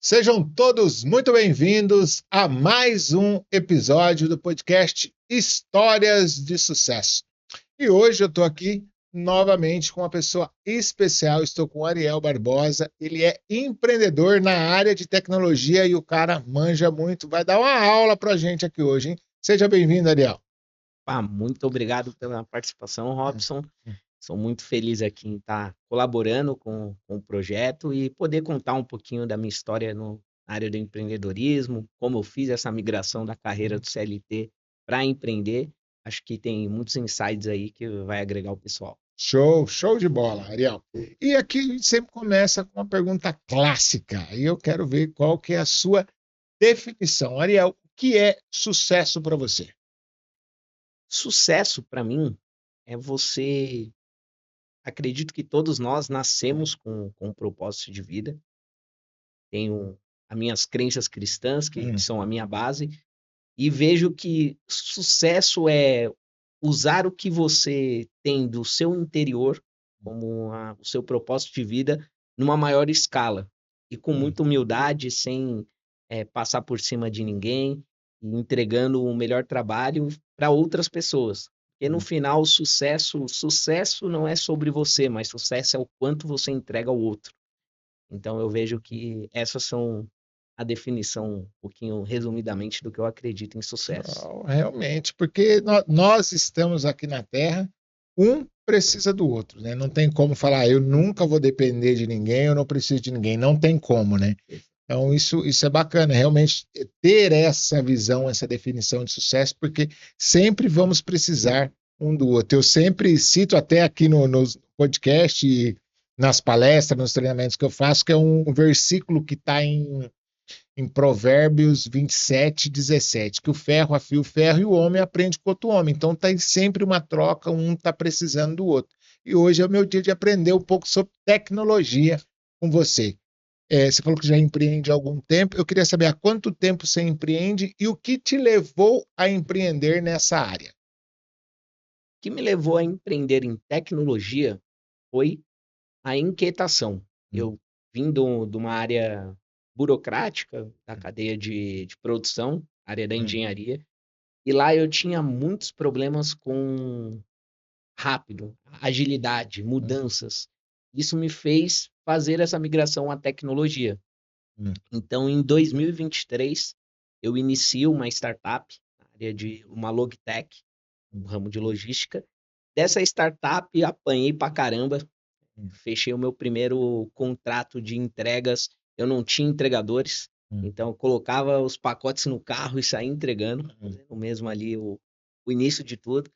Sejam todos muito bem-vindos a mais um episódio do podcast Histórias de Sucesso. E hoje eu estou aqui novamente com uma pessoa especial, estou com o Ariel Barbosa, ele é empreendedor na área de tecnologia e o cara manja muito, vai dar uma aula para a gente aqui hoje, hein? Seja bem-vindo, Ariel. Muito obrigado pela participação, Robson. Sou muito feliz aqui em estar colaborando com o projeto e poder contar um pouquinho da minha história na área do empreendedorismo, como eu fiz essa migração da carreira do CLT para empreender. Acho que tem muitos insights aí que vai agregar o pessoal. Show de bola, Ariel. E aqui a gente sempre começa com uma pergunta clássica, e eu quero ver qual que é a sua definição. Ariel, o que é sucesso para você? Sucesso, para mim, é você... Acredito que todos nós nascemos com um propósito de vida. Tenho as minhas crenças cristãs, que são a minha base, e vejo que sucesso é usar o que você tem do seu interior como o seu propósito de vida numa maior escala e com muita humildade, sem passar por cima de ninguém, e entregando o melhor trabalho para outras pessoas. Porque no final, sucesso não é sobre você, mas sucesso é o quanto você entrega ao outro. Então eu vejo que essas são a definição, um pouquinho resumidamente, do que eu acredito em sucesso. Não, realmente, porque nós estamos aqui na Terra, um precisa do outro, né? Não tem como falar, eu nunca vou depender de ninguém, eu não preciso de ninguém, não tem como, né? Então isso é bacana, realmente ter essa visão, essa definição de sucesso, porque sempre vamos precisar um do outro. Eu sempre cito até aqui no podcast, nas palestras, nos treinamentos que eu faço, que é um versículo que está em Provérbios 27, 17, que o ferro afia o ferro e o homem aprende com outro homem. Então tem sempre uma troca, um está precisando do outro. E hoje é o meu dia de aprender um pouco sobre tecnologia com você. Você falou que já empreende há algum tempo. Eu queria saber há quanto tempo você empreende e o que te levou a empreender nessa área. O que me levou a empreender em tecnologia foi a inquietação. Eu vim de uma área burocrática, da cadeia de produção, área da engenharia, e lá eu tinha muitos problemas com rápido, agilidade, mudanças. Isso me fez fazer essa migração à tecnologia. Então, em 2023, eu inicio uma startup, na área de uma logtech, no ramo de logística. Dessa startup, apanhei pra caramba. Fechei o meu primeiro contrato de entregas. Eu não tinha entregadores, então eu colocava os pacotes no carro e saía entregando, fazendo mesmo ali o início de tudo.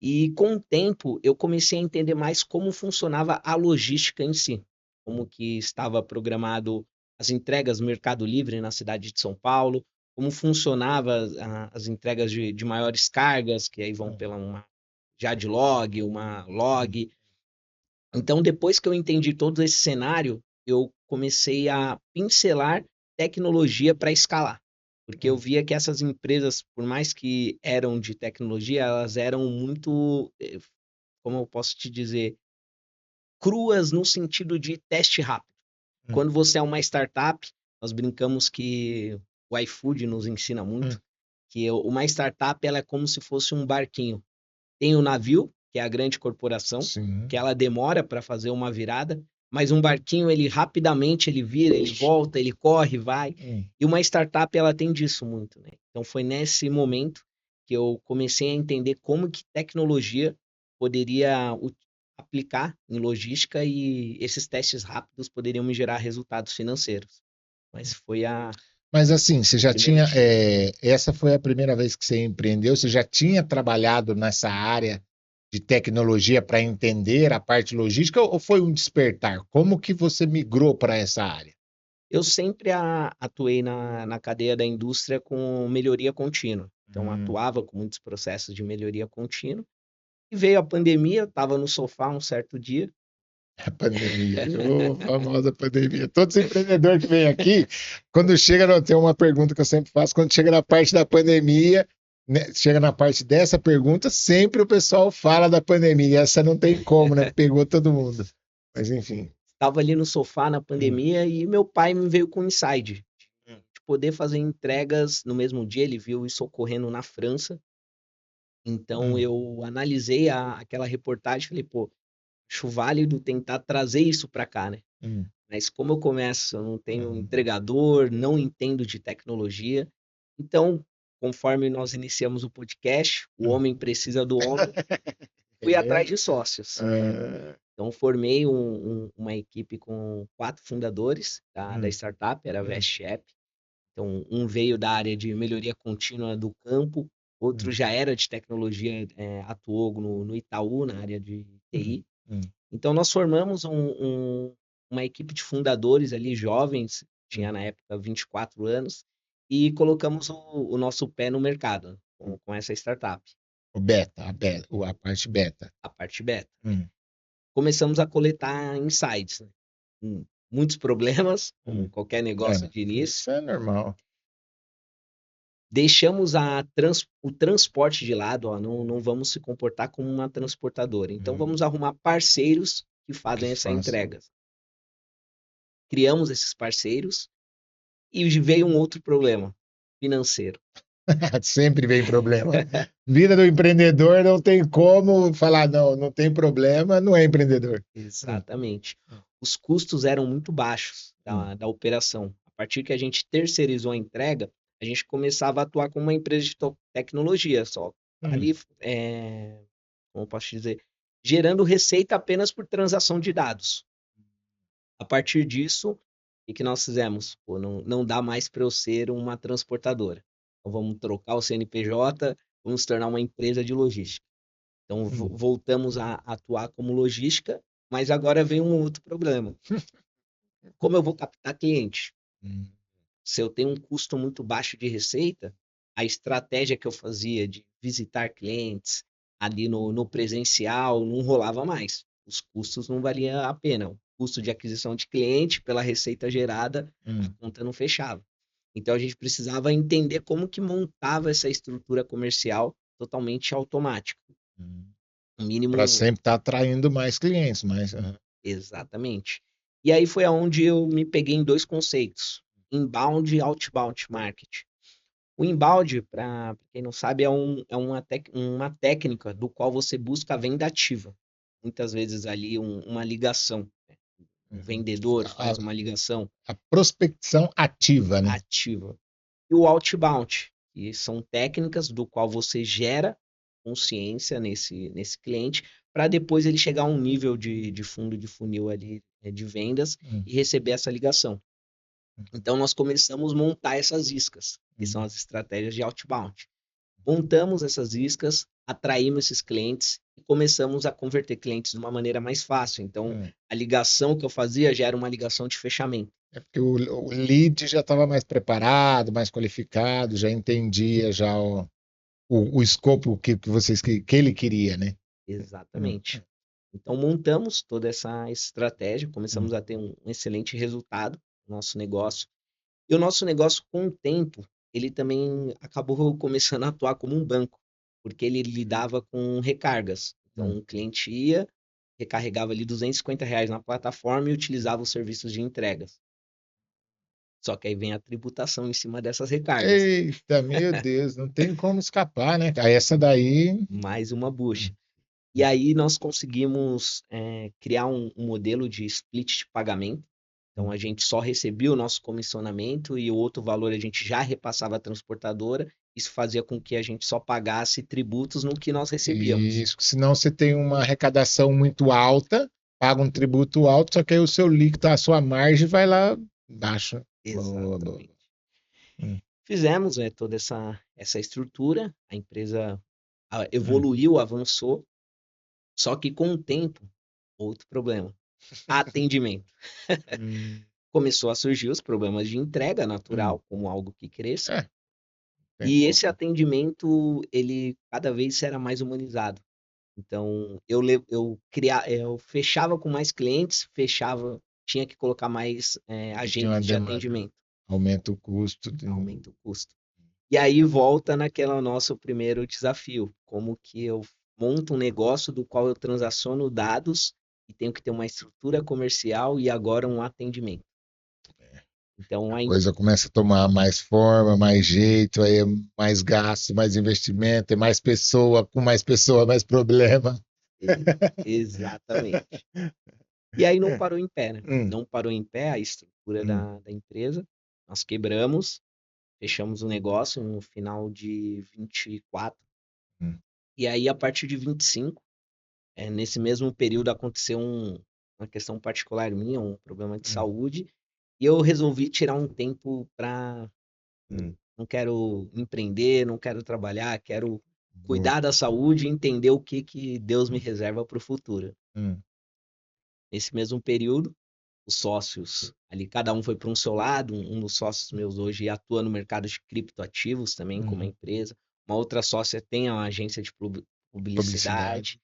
E com o tempo, eu comecei a entender mais como funcionava a logística em si, como que estava programado as entregas no Mercado Livre na cidade de São Paulo, como funcionava as entregas de maiores cargas, que aí vão pela uma Jadlog, uma log. Então, depois que eu entendi todo esse cenário, eu comecei a pincelar tecnologia para escalar. Porque eu via que essas empresas, por mais que eram de tecnologia, elas eram muito, como eu posso te dizer, cruas no sentido de teste rápido. Quando você é uma startup, nós brincamos que o iFood nos ensina muito, que uma startup ela é como se fosse um barquinho. Tem o navio, que é a grande corporação, que ela demora para fazer uma virada, mas um barquinho, ele rapidamente, ele vira, ele volta, ele corre, vai. E uma startup, ela tem disso muito, né? Então, foi nesse momento que eu comecei a entender como que tecnologia poderia aplicar em logística e esses testes rápidos poderiam me gerar resultados financeiros. Mas foi Mas assim, você já tinha... essa foi a primeira vez que você empreendeu? Você já tinha trabalhado nessa área de tecnologia para entender a parte logística ou foi um despertar? Como que você migrou para essa área? Eu sempre atuei na cadeia da indústria com melhoria contínua. Então, atuava com muitos processos de melhoria contínua. E veio a pandemia, eu estava no sofá um certo dia. A pandemia, famosa pandemia. Todos os empreendedores que vêm aqui, quando chega, tem uma pergunta que eu sempre faço, quando chega na parte da pandemia, né, chega na parte dessa pergunta, sempre o pessoal fala da pandemia. Essa não tem como, né? Pegou todo mundo. Mas enfim. Tava ali no sofá na pandemia e meu pai me veio com um insight de poder fazer entregas no mesmo dia. Ele viu isso ocorrendo na França. Então eu analisei aquela reportagem e falei, pô, acho válido tentar trazer isso para cá, né? Mas como eu começo, eu não tenho entregador, não entendo de tecnologia. Então, conforme nós iniciamos o podcast, o homem precisa do homem, fui atrás de sócios. Então, formei uma equipe com 4 fundadores da startup, era a VestApp. Então, um veio da área de melhoria contínua do campo, outro já era de tecnologia, atuou no Itaú, na área de TI. Então, nós formamos uma equipe de fundadores ali, jovens, tinha na época 24 anos, e colocamos o nosso pé no mercado com essa startup. O beta, a parte beta. A parte beta. Começamos a coletar insights, né? Muitos problemas, como qualquer negócio de início. Isso é normal. Deixamos o transporte de lado, ó, não vamos se comportar como uma transportadora. Então, vamos arrumar parceiros que fazem essa entrega. Criamos esses parceiros e veio um outro problema, financeiro. Sempre vem problema. Vida do empreendedor não tem como falar, não tem problema, não é empreendedor. Exatamente. Os custos eram muito baixos da operação. A partir que a gente terceirizou a entrega, a gente começava a atuar como uma empresa de tecnologia só. Ali, como eu posso dizer, gerando receita apenas por transação de dados. A partir disso, o que nós fizemos? Pô, não dá mais para eu ser uma transportadora. Então, vamos trocar o CNPJ, vamos tornar uma empresa de logística. Então, voltamos a atuar como logística, mas agora vem um outro problema. Como eu vou captar cliente? Se eu tenho um custo muito baixo de receita, a estratégia que eu fazia de visitar clientes ali no presencial não rolava mais. Os custos não valiam a pena. O custo de aquisição de cliente pela receita gerada, a conta não fechava. Então, a gente precisava entender como que montava essa estrutura comercial totalmente automática. Mínimo... Para sempre estar atraindo mais clientes. Exatamente. E aí foi aonde eu me peguei em 2 conceitos. Inbound e outbound marketing. O inbound, para quem não sabe, é uma técnica do qual você busca a venda ativa. Muitas vezes ali uma ligação. Né? Um vendedor faz uma ligação. A prospecção ativa, né? Ativa. E o outbound, que são técnicas do qual você gera consciência nesse cliente, para depois ele chegar a um nível de fundo de funil ali, de vendas e receber essa ligação. Então, nós começamos a montar essas iscas, que são as estratégias de outbound. Montamos essas iscas, atraímos esses clientes e começamos a converter clientes de uma maneira mais fácil. Então, a ligação que eu fazia já era uma ligação de fechamento. É porque o lead já estava mais preparado, mais qualificado, já entendia já o escopo que ele queria, né? Exatamente. Então, montamos toda essa estratégia, começamos a ter um excelente resultado no nosso negócio. E o nosso negócio, com o tempo, ele também acabou começando a atuar como um banco, porque ele lidava com recargas. Então, um cliente ia, recarregava ali R$250 na plataforma e utilizava os serviços de entregas. Só que aí vem a tributação em cima dessas recargas. Eita, meu Deus, não tem como escapar, né? Aí essa daí... Mais uma bucha. E aí nós conseguimos criar um modelo de split de pagamento. Então, a gente só recebia o nosso comissionamento e o outro valor a gente já repassava à transportadora. Isso fazia com que a gente só pagasse tributos no que nós recebíamos. Isso, senão você tem uma arrecadação muito alta, paga um tributo alto, só que aí o seu líquido, a sua margem vai lá embaixo. Exatamente. Fizemos toda essa estrutura, a empresa evoluiu, avançou, só que com o tempo, outro problema. Atendimento. Começou a surgir os problemas de entrega natural, como algo que cresça. E esse atendimento, ele cada vez era mais humanizado. Então, eu fechava com mais clientes, tinha que colocar mais agentes de atendimento. Aumenta o custo. Aumenta o custo. E aí volta naquele nosso primeiro desafio, como que eu monto um negócio do qual eu transaciono dados e tenho que ter uma estrutura comercial e agora um atendimento. Então, A coisa começa a tomar mais forma, mais jeito, aí é mais gasto, mais investimento, é mais pessoa, com mais pessoa, mais problema. exatamente. E aí não É. parou em pé, né? Hum, Não parou em pé a estrutura hum, da empresa. Nós quebramos, fechamos o negócio no final de 24. hum, E aí, a partir de 25, nesse mesmo período, aconteceu uma questão particular minha, um problema de hum, saúde. E eu resolvi tirar um tempo para. hum. Não quero empreender, não quero trabalhar, quero Boa. cuidar da saúde e entender o que Deus me reserva para o futuro. Hum, Nesse mesmo período, os sócios ali, cada um foi para um seu lado. Um dos sócios meus hoje atua no mercado de criptoativos também, como uma uhum. empresa. Uma outra sócia tem uma agência de Publicidade. publicidade.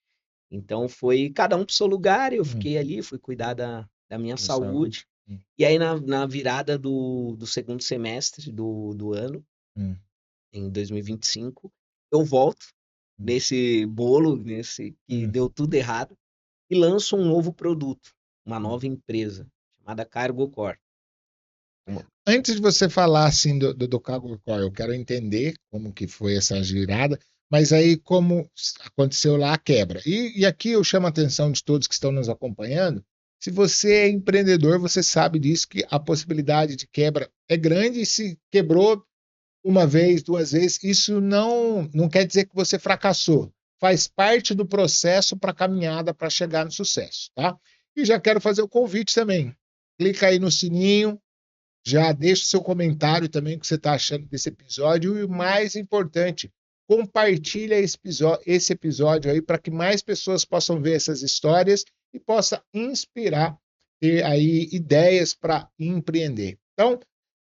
Então foi cada um para o seu lugar, eu Hum, fiquei ali, fui cuidar da minha da saúde. saúde. Hum, E aí, na virada do segundo semestre do ano, hum, em 2025, eu volto hum, nesse bolo, nesse que hum, deu tudo errado, e lanço um novo produto, uma hum. nova empresa, chamada Cargo Core. Uma- Antes de você falar assim do Cargo Core, eu quero entender como que foi essa girada, mas aí como aconteceu lá a quebra. E aqui eu chamo a atenção de todos que estão nos acompanhando. Se você é empreendedor, você sabe disso, que a possibilidade de quebra é grande, e se quebrou uma vez, duas vezes, isso não quer dizer que você fracassou. Faz parte do processo para a caminhada para chegar no sucesso, tá? E já quero fazer o convite também. Clica aí no sininho, já deixa o seu comentário também o que você está achando desse episódio e o mais importante, compartilha esse episódio aí para que mais pessoas possam ver essas histórias e possa inspirar, ter aí ideias para empreender. Então,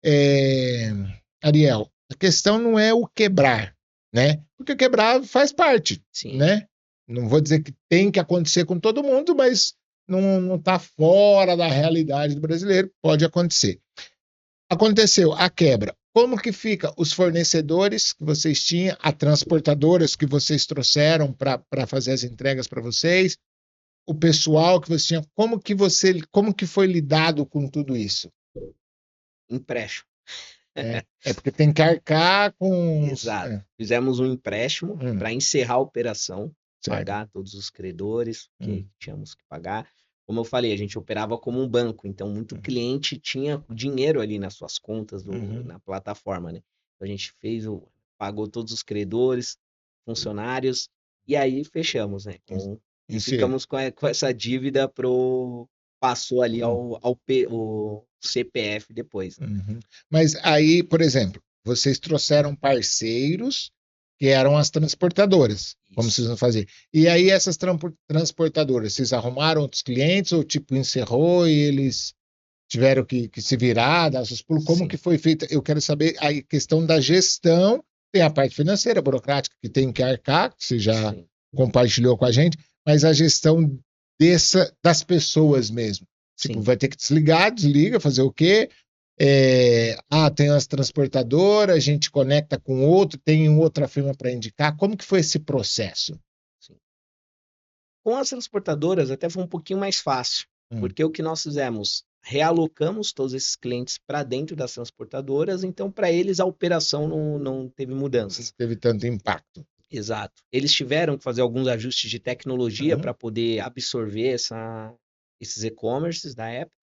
é, Ariel, a questão não é o quebrar, né? Porque quebrar faz parte, Sim, né? Não vou dizer que tem que acontecer com todo mundo, mas não está fora da realidade do brasileiro, pode acontecer. Aconteceu a quebra. Como que fica os fornecedores que vocês tinham, as transportadoras que vocês trouxeram para fazer as entregas para vocês, o pessoal que vocês tinham, como que foi lidado com tudo isso? empréstimo. É porque tem que arcar com Exato. Fizemos um empréstimo para encerrar a operação, certo. pagar todos os credores que Hum, tínhamos que pagar. Como eu falei, a gente operava como um banco, então muito uhum, cliente tinha dinheiro ali nas suas contas uhum, na plataforma, né? Então a gente pagou todos os credores, funcionários, e aí fechamos, né? E isso é. ficamos com essa dívida passou ali Hum, o CPF depois, né? uhum. Mas aí, por exemplo, vocês trouxeram parceiros que eram as transportadoras, como vocês Isso. vão fazer. E aí essas transportadoras, vocês arrumaram outros clientes ou tipo encerrou e eles tiveram que se virar, dar seus pulos? Como que Sim, foi feita? Eu quero saber a questão da gestão, tem a parte financeira, burocrática, que tem que arcar, que você já sim, compartilhou com a gente, mas a gestão das pessoas mesmo. Tipo, sim. vai ter que desligar, desliga, fazer o quê? Tem as transportadoras, a gente conecta com outro, tem outra firma para indicar. Como que foi esse processo? Sim. Com as transportadoras até foi um pouquinho mais fácil, Hum, porque o que nós fizemos? Realocamos todos esses clientes para dentro das transportadoras, então para eles a operação não teve não mudanças. teve tanto impacto. Exato. Eles tiveram que fazer alguns ajustes de tecnologia Uhum, para poder absorver esses e-commerces da época,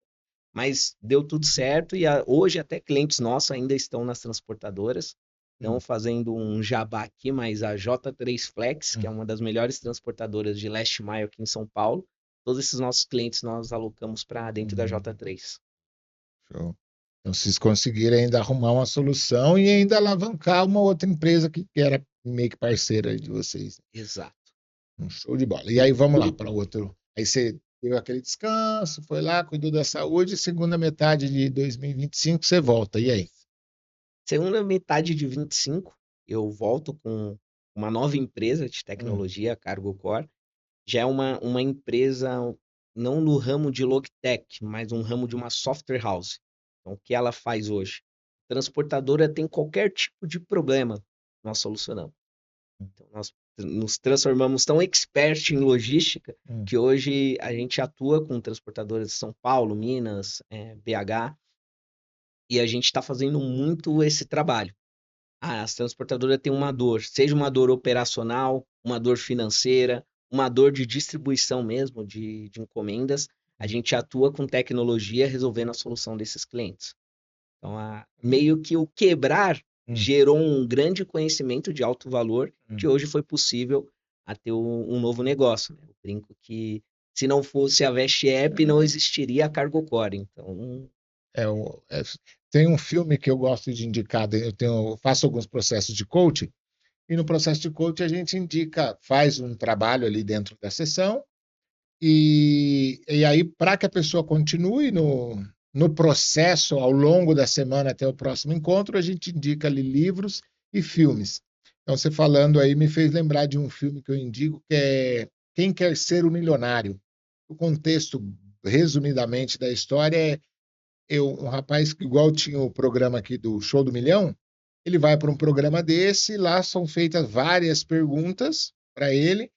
mas deu tudo certo e hoje até clientes nossos ainda estão nas transportadoras. Estão hum, fazendo um jabá aqui, mas a J3 Flex, que hum, é uma das melhores transportadoras de last mile aqui em São Paulo, todos esses nossos clientes nós alocamos para dentro da hum. J3. Show. Então, vocês conseguiram ainda arrumar uma solução e ainda alavancar uma outra empresa que era meio que parceira de vocês. Exato. Um show de bola. E aí vamos lá para outro. Aí você teve aquele descanso, foi lá, cuidou da saúde, segunda metade de 2025 você volta. E aí? Segunda metade de 25, eu volto com uma nova empresa de Hum, tecnologia, a Cargo Core. Já é uma empresa não no ramo de logtech, mas um ramo de uma software house. Então, o que ela faz hoje? Transportadora tem qualquer tipo de problema, nós solucionamos. Então, nós nos transformamos tão expert em logística Hum. que hoje a gente atua com transportadoras de São Paulo, Minas, BH, e a gente está fazendo muito esse trabalho. As transportadoras têm uma dor, seja uma dor operacional, uma dor financeira, uma dor de distribuição mesmo, de encomendas. A gente atua com tecnologia resolvendo a solução desses clientes. Então, meio que o quebrar gerou um grande conhecimento de alto valor que hoje foi possível a ter um novo negócio, né? Eu brinco que se não fosse a Vest App, não existiria a Cargocore. Então, tem um filme que eu gosto de indicar, eu faço alguns processos de coaching, e no processo de coaching a gente faz um trabalho ali dentro da sessão, e aí para que a pessoa continue no processo ao longo da semana até o próximo encontro, a gente indica ali livros e filmes. Então, você falando aí me fez lembrar de um filme que eu indico, que é Quem Quer Ser o Milionário. O contexto, resumidamente, da história um rapaz que igual tinha o programa aqui do Show do Milhão, ele vai para um programa desse, lá são feitas várias perguntas para ele,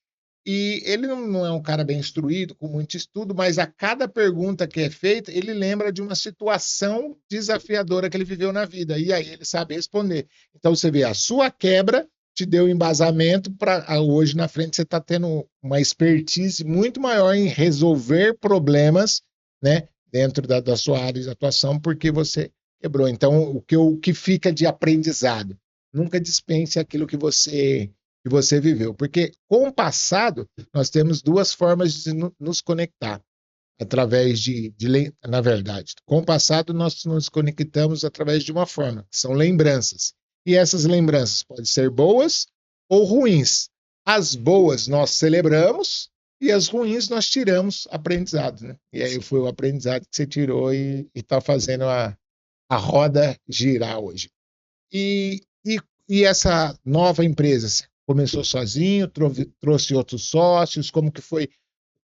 e ele não é um cara bem instruído, com muito estudo, mas a cada pergunta que é feita, ele lembra de uma situação desafiadora que ele viveu na vida, e aí ele sabe responder. Então você vê, a sua quebra te deu embasamento para hoje na frente você está tendo uma expertise muito maior em resolver problemas, né, dentro da sua área de atuação, porque você quebrou. Então, o que fica de aprendizado? Nunca dispense aquilo que você viveu, porque com o passado nós temos duas formas de nos conectar, através na verdade, com o passado nós nos conectamos através de uma forma, que são lembranças, e essas lembranças podem ser boas ou ruins. As boas nós celebramos e as ruins nós tiramos aprendizado, né? E aí foi o aprendizado que você tirou e está fazendo a roda girar hoje. E essa nova empresa, começou sozinho, trouxe outros sócios? Como que foi o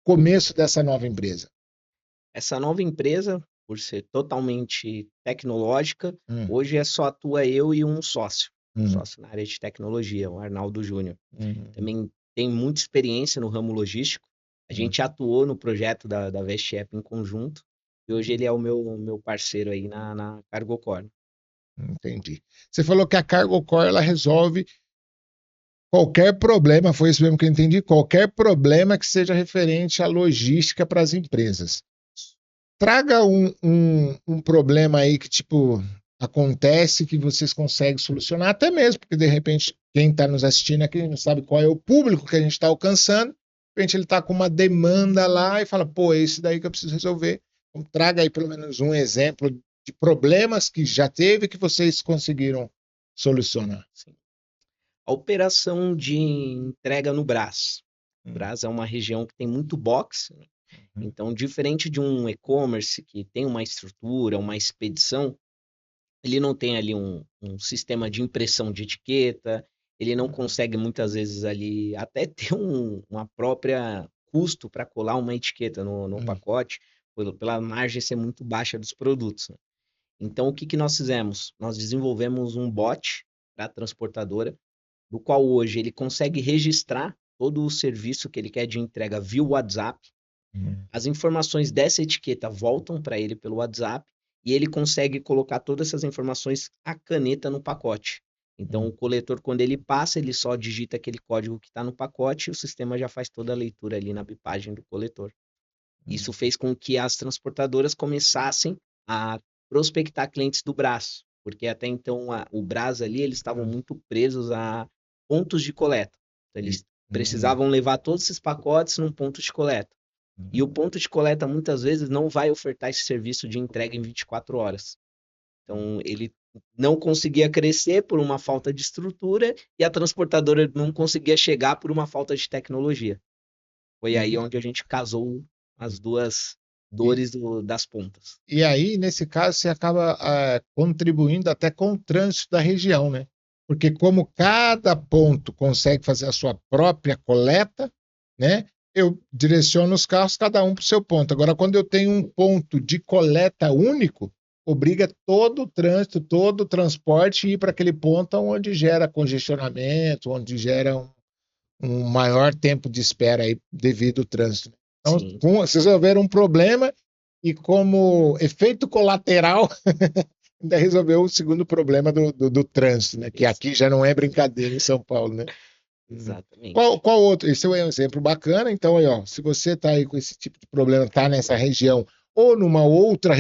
começo dessa nova empresa? Essa nova empresa, por ser totalmente tecnológica, hoje só atua eu e um sócio na área de tecnologia, o Arnaldo Júnior. Também tem muita experiência no ramo logístico. A gente atuou no projeto da Vest App em conjunto, e hoje ele é o meu parceiro aí na Cargocore. Entendi. Você falou que a Cargocore ela resolve qualquer problema, foi isso mesmo que eu entendi, qualquer problema que seja referente à logística para as empresas. Traga um problema aí que, tipo, acontece que vocês conseguem solucionar, até mesmo, porque de repente quem está nos assistindo aqui não sabe qual é o público que a gente está alcançando, de repente ele está com uma demanda lá e fala, pô, é esse daí que eu preciso resolver. Então, traga aí pelo menos um exemplo de problemas que já teve que vocês conseguiram solucionar. Sim. A operação de entrega no Brás. O Brás é uma região que tem muito box, né? Então, diferente de um e-commerce que tem uma estrutura, uma expedição, ele não tem ali um sistema de impressão de etiqueta, ele não consegue muitas vezes ali até ter uma própria custo para colar uma etiqueta no pacote, pela margem ser muito baixa dos produtos, né? Então, o que nós fizemos? Nós desenvolvemos um bot para a transportadora, do qual hoje ele consegue registrar todo o serviço que ele quer de entrega via WhatsApp. As informações dessa etiqueta voltam para ele pelo WhatsApp e ele consegue colocar todas essas informações à caneta no pacote. Então, o coletor, quando ele passa, ele só digita aquele código que está no pacote e o sistema já faz toda a leitura ali na bipagem do coletor. Isso fez com que as transportadoras começassem a prospectar clientes do Brás, porque até então o Brás ali, eles estavam muito presos a pontos de coleta. Então, eles precisavam levar todos esses pacotes num ponto de coleta. E o ponto de coleta, muitas vezes, não vai ofertar esse serviço de entrega em 24 horas. Então, ele não conseguia crescer por uma falta de estrutura e a transportadora não conseguia chegar por uma falta de tecnologia. Foi aí onde a gente casou as duas dores das pontas. E aí, nesse caso, você acaba contribuindo até com o trânsito da região, né? Porque como cada ponto consegue fazer a sua própria coleta, né? Eu direciono os carros, cada um para o seu ponto. Agora, quando eu tenho um ponto de coleta único, obriga todo o trânsito, todo o transporte a ir para aquele ponto onde gera congestionamento, onde gera um maior tempo de espera aí devido ao trânsito. Então, Sim, vocês resolveram um problema e como efeito colateral ainda resolveu o segundo problema do trânsito, né? Que aqui já não é brincadeira em São Paulo, né? exatamente. Qual outro? Esse é um exemplo bacana. Então, aí, ó, se você está aí com esse tipo de problema, está nessa região ou numa outra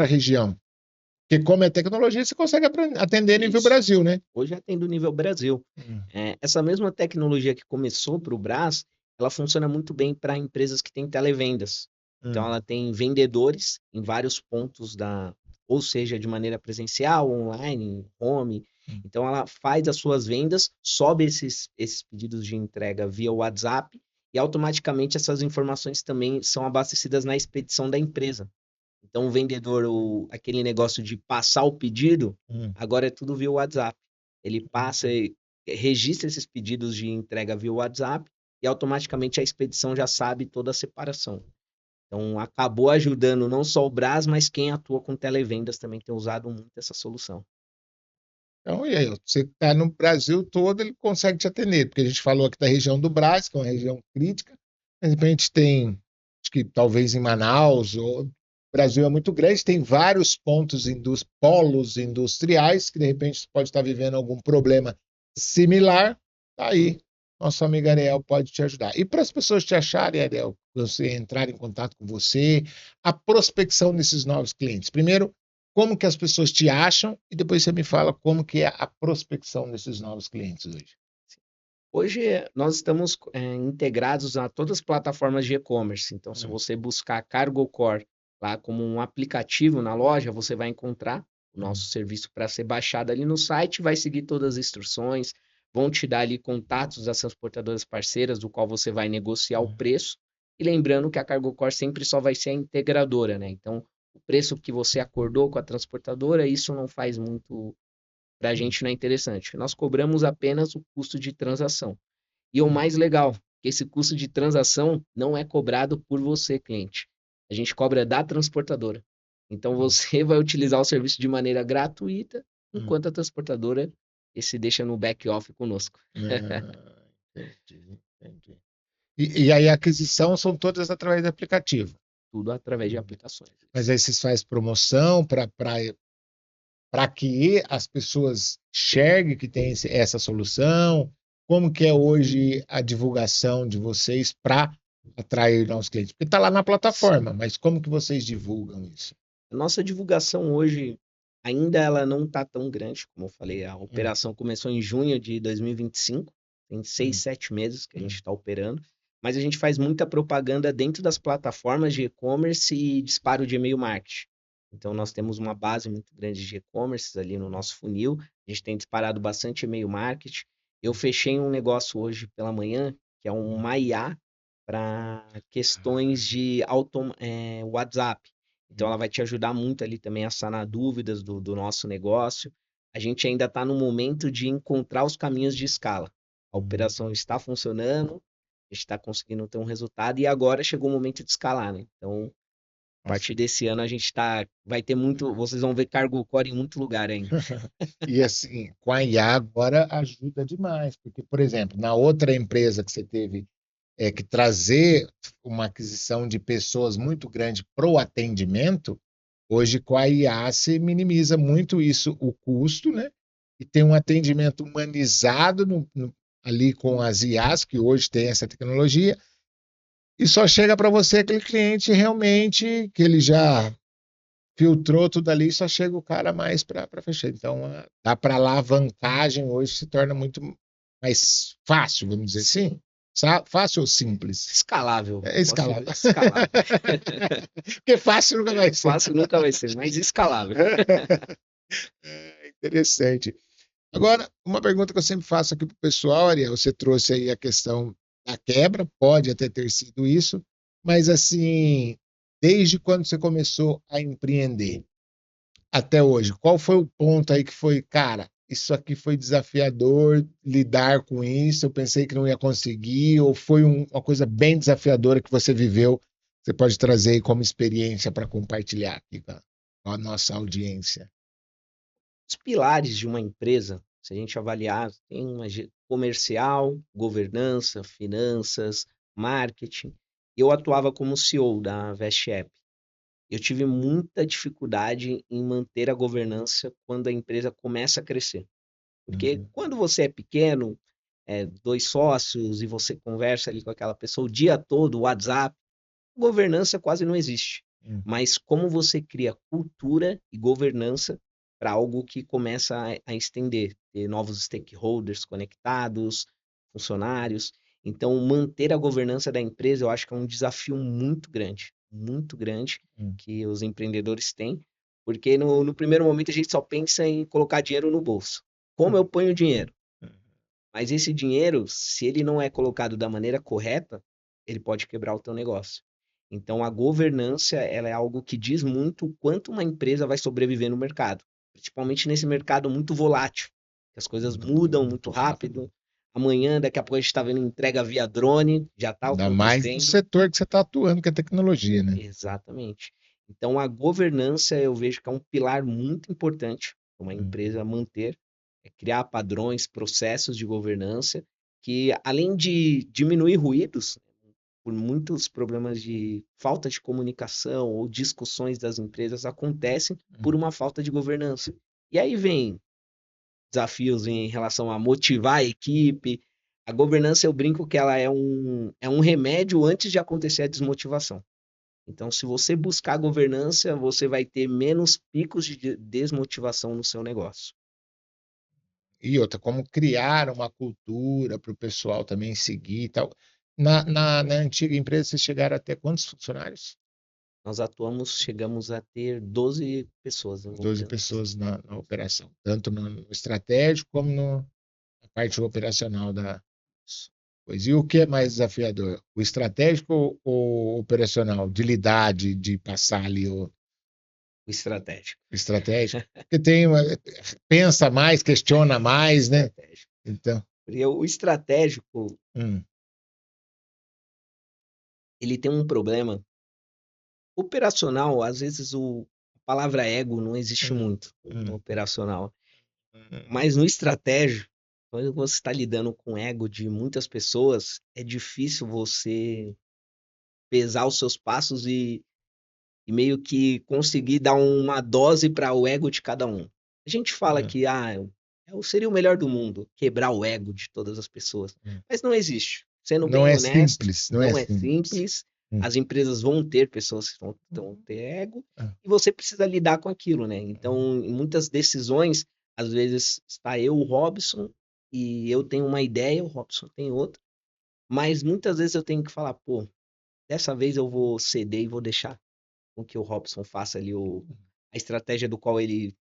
região, porque como é tecnologia, você consegue atender nível Isso. Brasil, né? Hoje atende o nível Brasil. Essa mesma tecnologia que começou para o Brás, ela funciona muito bem para empresas que têm televendas. Então, Hum, ela tem vendedores em vários pontos ou seja, de maneira presencial, online, home. hum, Então, ela faz as suas vendas, sobe esses pedidos de entrega via WhatsApp e automaticamente essas informações também são abastecidas na expedição da empresa. Então, o vendedor, aquele negócio de passar o pedido, hum. agora é tudo via WhatsApp. Ele passa e registra esses pedidos de entrega via WhatsApp e automaticamente a expedição já sabe toda a separação. Então, acabou ajudando não só o Brás, mas quem atua com televendas também tem usado muito essa solução. Então, e aí, ó, você está no Brasil todo, ele consegue te atender, porque a gente falou aqui da região do Brás, que é uma região crítica, de repente tem, acho que talvez em Manaus, o Brasil é muito grande, tem vários polos industriais, que de repente você pode estar vivendo algum problema similar, tá aí, nosso amigo Ariel pode te ajudar. E para as pessoas te acharem, Ariel, você entrar em contato com você, a prospecção desses novos clientes. Primeiro, como que as pessoas te acham e depois você me fala como que é a prospecção desses novos clientes hoje. Hoje nós estamos integrados a todas as plataformas de e-commerce. Então, se Hum, você buscar Cargo Core lá como um aplicativo na loja, você vai encontrar o hum, nosso serviço para ser baixado ali no site, vai seguir todas as instruções, vão te dar ali contatos das transportadoras parceiras, do qual você vai negociar o hum, preço. E lembrando que a Cargo Core sempre só vai ser a integradora, né? Então, o preço que você acordou com a transportadora, isso não faz muito para a hum, gente, não é interessante. Nós cobramos apenas o custo de transação. E o mais legal, que esse custo de transação não é cobrado por você, cliente. A gente cobra da transportadora. Então hum, você vai utilizar o serviço de maneira gratuita, hum. enquanto a transportadora se deixa no back-off conosco. Ah, entendi. E aí a aquisição são todas através do aplicativo. Tudo através de Hum. aplicações. Mas aí vocês fazem promoção para que as pessoas enxerguem que tem essa solução? Como que é hoje a divulgação de vocês para atrair novos clientes? Porque está lá na Sim. plataforma, mas como que vocês divulgam isso? A nossa divulgação hoje ainda ela não está tão grande, como eu falei, a Hum, operação começou em junho de 2025, tem seis, hum, 7 meses que a gente hum, está operando, mas a gente faz muita propaganda dentro das plataformas de e-commerce e disparo de e-mail marketing. Então, nós temos uma base muito grande de e-commerce ali no nosso funil, a gente tem disparado bastante e-mail marketing. Eu fechei um negócio hoje pela manhã, que é um MaiA para questões de WhatsApp. Então, ela hum, vai te ajudar muito ali também a sanar dúvidas do nosso negócio. A gente ainda está no momento de encontrar os caminhos de escala. A hum. operação está funcionando, a gente está conseguindo ter um resultado e agora chegou o momento de escalar, né? Então, a Nossa. partir desse ano a gente vai ter muito, vocês vão ver Cargo Core em muito lugar ainda. E assim, com a IA agora ajuda demais, porque, por exemplo, na outra empresa que você teve que trazer uma aquisição de pessoas muito grande para o atendimento, hoje com a IA se minimiza muito isso, o custo, né? E tem um atendimento humanizado ali com as IAs, que hoje tem essa tecnologia, e só chega para você aquele cliente realmente que ele já filtrou tudo ali, só chega o cara mais para fechar. Então, dá para alavancagem hoje se torna muito mais fácil, vamos dizer Sim, assim. Fácil ou simples? escalável, É posso escalável. dizer escalável. Porque fácil nunca vai ser. Fácil nunca vai ser, mas escalável. É interessante. Agora, uma pergunta que eu sempre faço aqui para o pessoal, Ariel, você trouxe aí a questão da quebra, pode até ter sido isso, mas assim, desde quando você começou a empreender até hoje, qual foi o ponto aí que foi, cara, isso aqui foi desafiador lidar com isso, eu pensei que não ia conseguir, ou foi uma coisa bem desafiadora que você viveu, você pode trazer aí como experiência para compartilhar aqui com a nossa audiência. Os pilares de uma empresa Se a gente avaliar, tem uma comercial, governança, finanças, marketing. Eu atuava como CEO da Vest App. Eu tive muita dificuldade em manter a governança quando a empresa começa a crescer. Porque Uhum. quando você é pequeno, dois sócios e você conversa ali com aquela pessoa o dia todo, WhatsApp, governança quase não existe. Uhum. Mas como você cria cultura e governança para algo que começa a estender, ter novos stakeholders conectados, funcionários. Então, manter a governança da empresa, eu acho que é um desafio muito grande Uhum. que os empreendedores têm, porque no primeiro momento a gente só pensa em colocar dinheiro no bolso. Como eu ponho dinheiro? Mas esse dinheiro, se ele não é colocado da maneira correta, ele pode quebrar o teu negócio. Então, a governança, ela é algo que diz muito o quanto uma empresa vai sobreviver no mercado, principalmente nesse mercado muito volátil, que as coisas mudam muito rápido. Amanhã, daqui a pouco a gente está vendo entrega via drone, já está Ainda mais no acontecendo. setor que você está atuando, que é tecnologia, né? Exatamente. Então, a governança eu vejo que é um pilar muito importante para uma Uhum. empresa manter, criar padrões, processos de governança, que além de diminuir ruídos, por muitos problemas de falta de comunicação ou discussões das empresas acontecem por uma falta de governança. E aí vem desafios em relação a motivar a equipe. A governança, eu brinco que ela é um remédio antes de acontecer a desmotivação. Então, se você buscar governança, você vai ter menos picos de desmotivação no seu negócio. E outra, como criar uma cultura para o pessoal também seguir e tal. Na antiga empresa, vocês chegaram a ter quantos funcionários? Nós atuamos, chegamos a ter 12 pessoas 12 envolvidas. pessoas na operação, tanto no estratégico como na parte operacional da coisa. E o que é mais desafiador? O estratégico ou o operacional? De lidar, de passar ali O estratégico. o estratégico? Porque pensa mais, questiona mais, né? Estratégico. Então, Porque o estratégico, hum, ele tem um problema. Operacional, às vezes a palavra ego não existe hum, muito no hum, operacional. hum, Mas no estratégico, quando você está lidando com o ego de muitas pessoas, é difícil você pesar os seus passos e meio que conseguir dar uma dose para o ego de cada um. A gente fala hum, que eu seria o melhor do mundo, quebrar o ego de todas as pessoas. hum. Mas não existe. Sendo Não bem é honesto, simples, não é não é simples. simples. Hum, As empresas vão ter pessoas que vão ter ego ah, e você precisa lidar com aquilo, né? Então, em muitas decisões, às vezes está eu, o Robson, e eu tenho uma ideia, o Robson tem outra, mas muitas vezes eu tenho que falar, pô, dessa vez eu vou ceder e vou deixar com que o Robson faça ali a estratégia do qual ele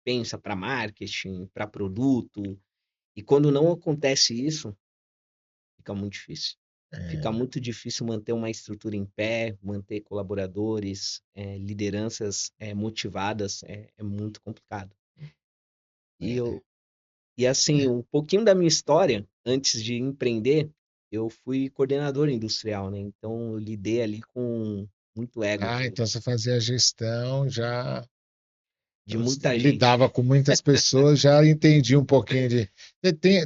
pensa para marketing, para produto. E quando não acontece isso, fica muito difícil. Fica é, muito difícil manter uma estrutura em pé, manter colaboradores, lideranças motivadas, é muito complicado. E, é, eu, e assim, é. um pouquinho da minha história, antes de empreender, eu fui coordenador industrial, né? Então eu lidei ali com muito ego Ah, então você fazia a gestão já. de Então, você muita gente. lidava com muitas pessoas, já entendi um pouquinho de. Tem